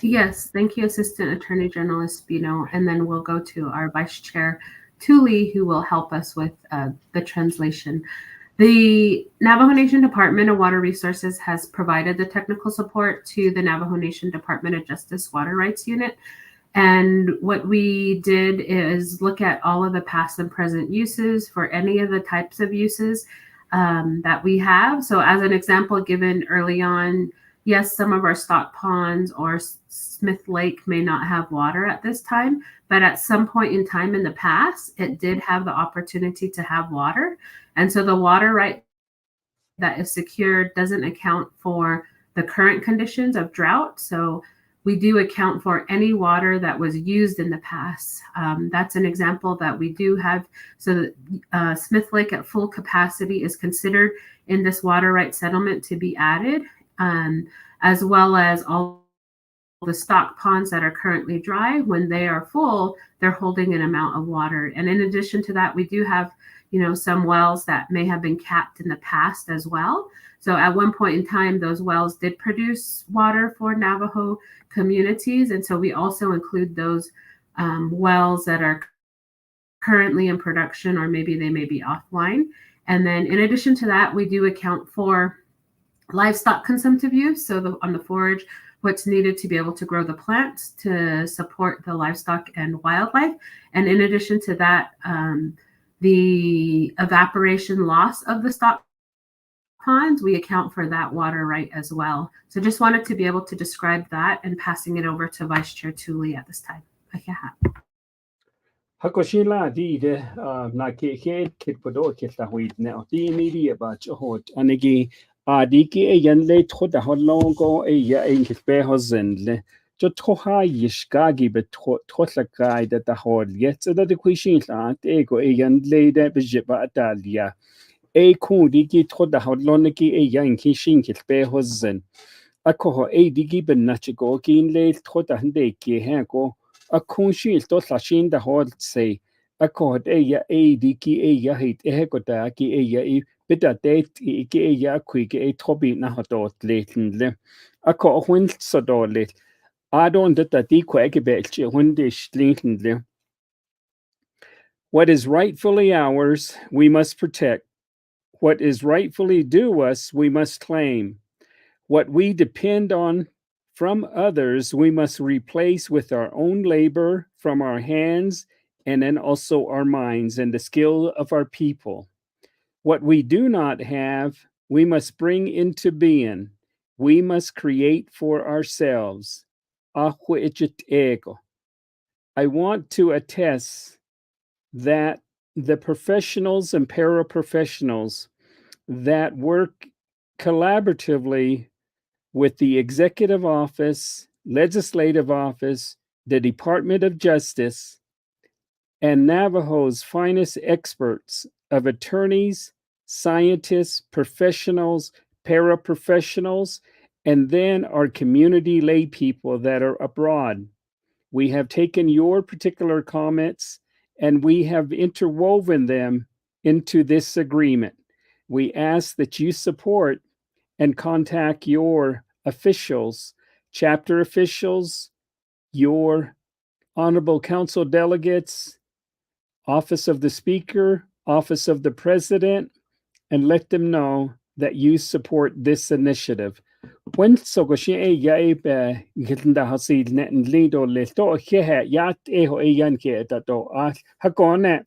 Yes, thank you, Assistant Attorney General Espino. And then we'll go to our Vice Chair, Tully, who will help us with the translation. The Navajo Nation Department of Water Resources has provided the technical support to the Navajo Nation Department of Justice Water Rights Unit. And what we did is look at all of the past and present uses for any of the types of uses that we have. So as an example given early on, yes, some of our stock ponds or Smith Lake may not have water at this time, but at some point in time in the past, it did have the opportunity to have water. And so the water right that is secured doesn't account for the current conditions of drought. So we do account for any water that was used in the past. That's an example that we do have. So Smith Lake at full capacity is considered in this water rights settlement to be added, as well as all the stock ponds that are currently dry. When they are full, they're holding an amount of water. And in addition to that, we do have, some wells that may have been capped in the past as well. So at one point in time, those wells did produce water for Navajo communities. And so we also include those wells that are currently in production, or maybe they may be offline. And then in addition to that, we do account for livestock consumptive use. So on the forage, what's needed to be able to grow the plants to support the livestock and wildlife. And in addition to that, the evaporation loss of the stock ponds, we account for that water right as well. So just wanted to be able to describe that, and passing it over to Vice Chair Tully at this time. Hakoshila dide na ke podo ke ta huid ne oti ni ba chot anegi adiki e yan le thoda holongo e ya en ke be hozenle jo thoha yishkagi be thotla kai da hol yet da de kwishin la te go e yan le de be jiba dalia e ku diki thoda holoneki e yan kishin ke be hozen ako e digi ben nachigo kin le thoda hande ke ha go a kunshil to slashin da hol say a cod ya a diki ya hit e goda ki ya I bita date ki ya quick a tobi na hot lately a co win so dolit I don't that di quag bet when dish lately. What is rightfully ours we must protect. What is rightfully due us we must claim. What we depend on from others we must replace with our own labor from our hands and then also our minds and the skill of our people. What we do not have, we must bring into being. We must create for ourselves. I want to attest that the professionals and paraprofessionals that work collaboratively with the executive office, legislative office, the Department of Justice, and Navajo's finest experts of attorneys, scientists, professionals, paraprofessionals, and then our community lay people that are abroad. We have taken your particular comments and we have interwoven them into this agreement. We ask that you support and contact your officials, chapter officials, your honorable council delegates, office of the speaker, office of the president, and let them know that you support this initiative. When so go she ya gilda hasid net lindo le to he ya e ho yan ke ta to ha ko ne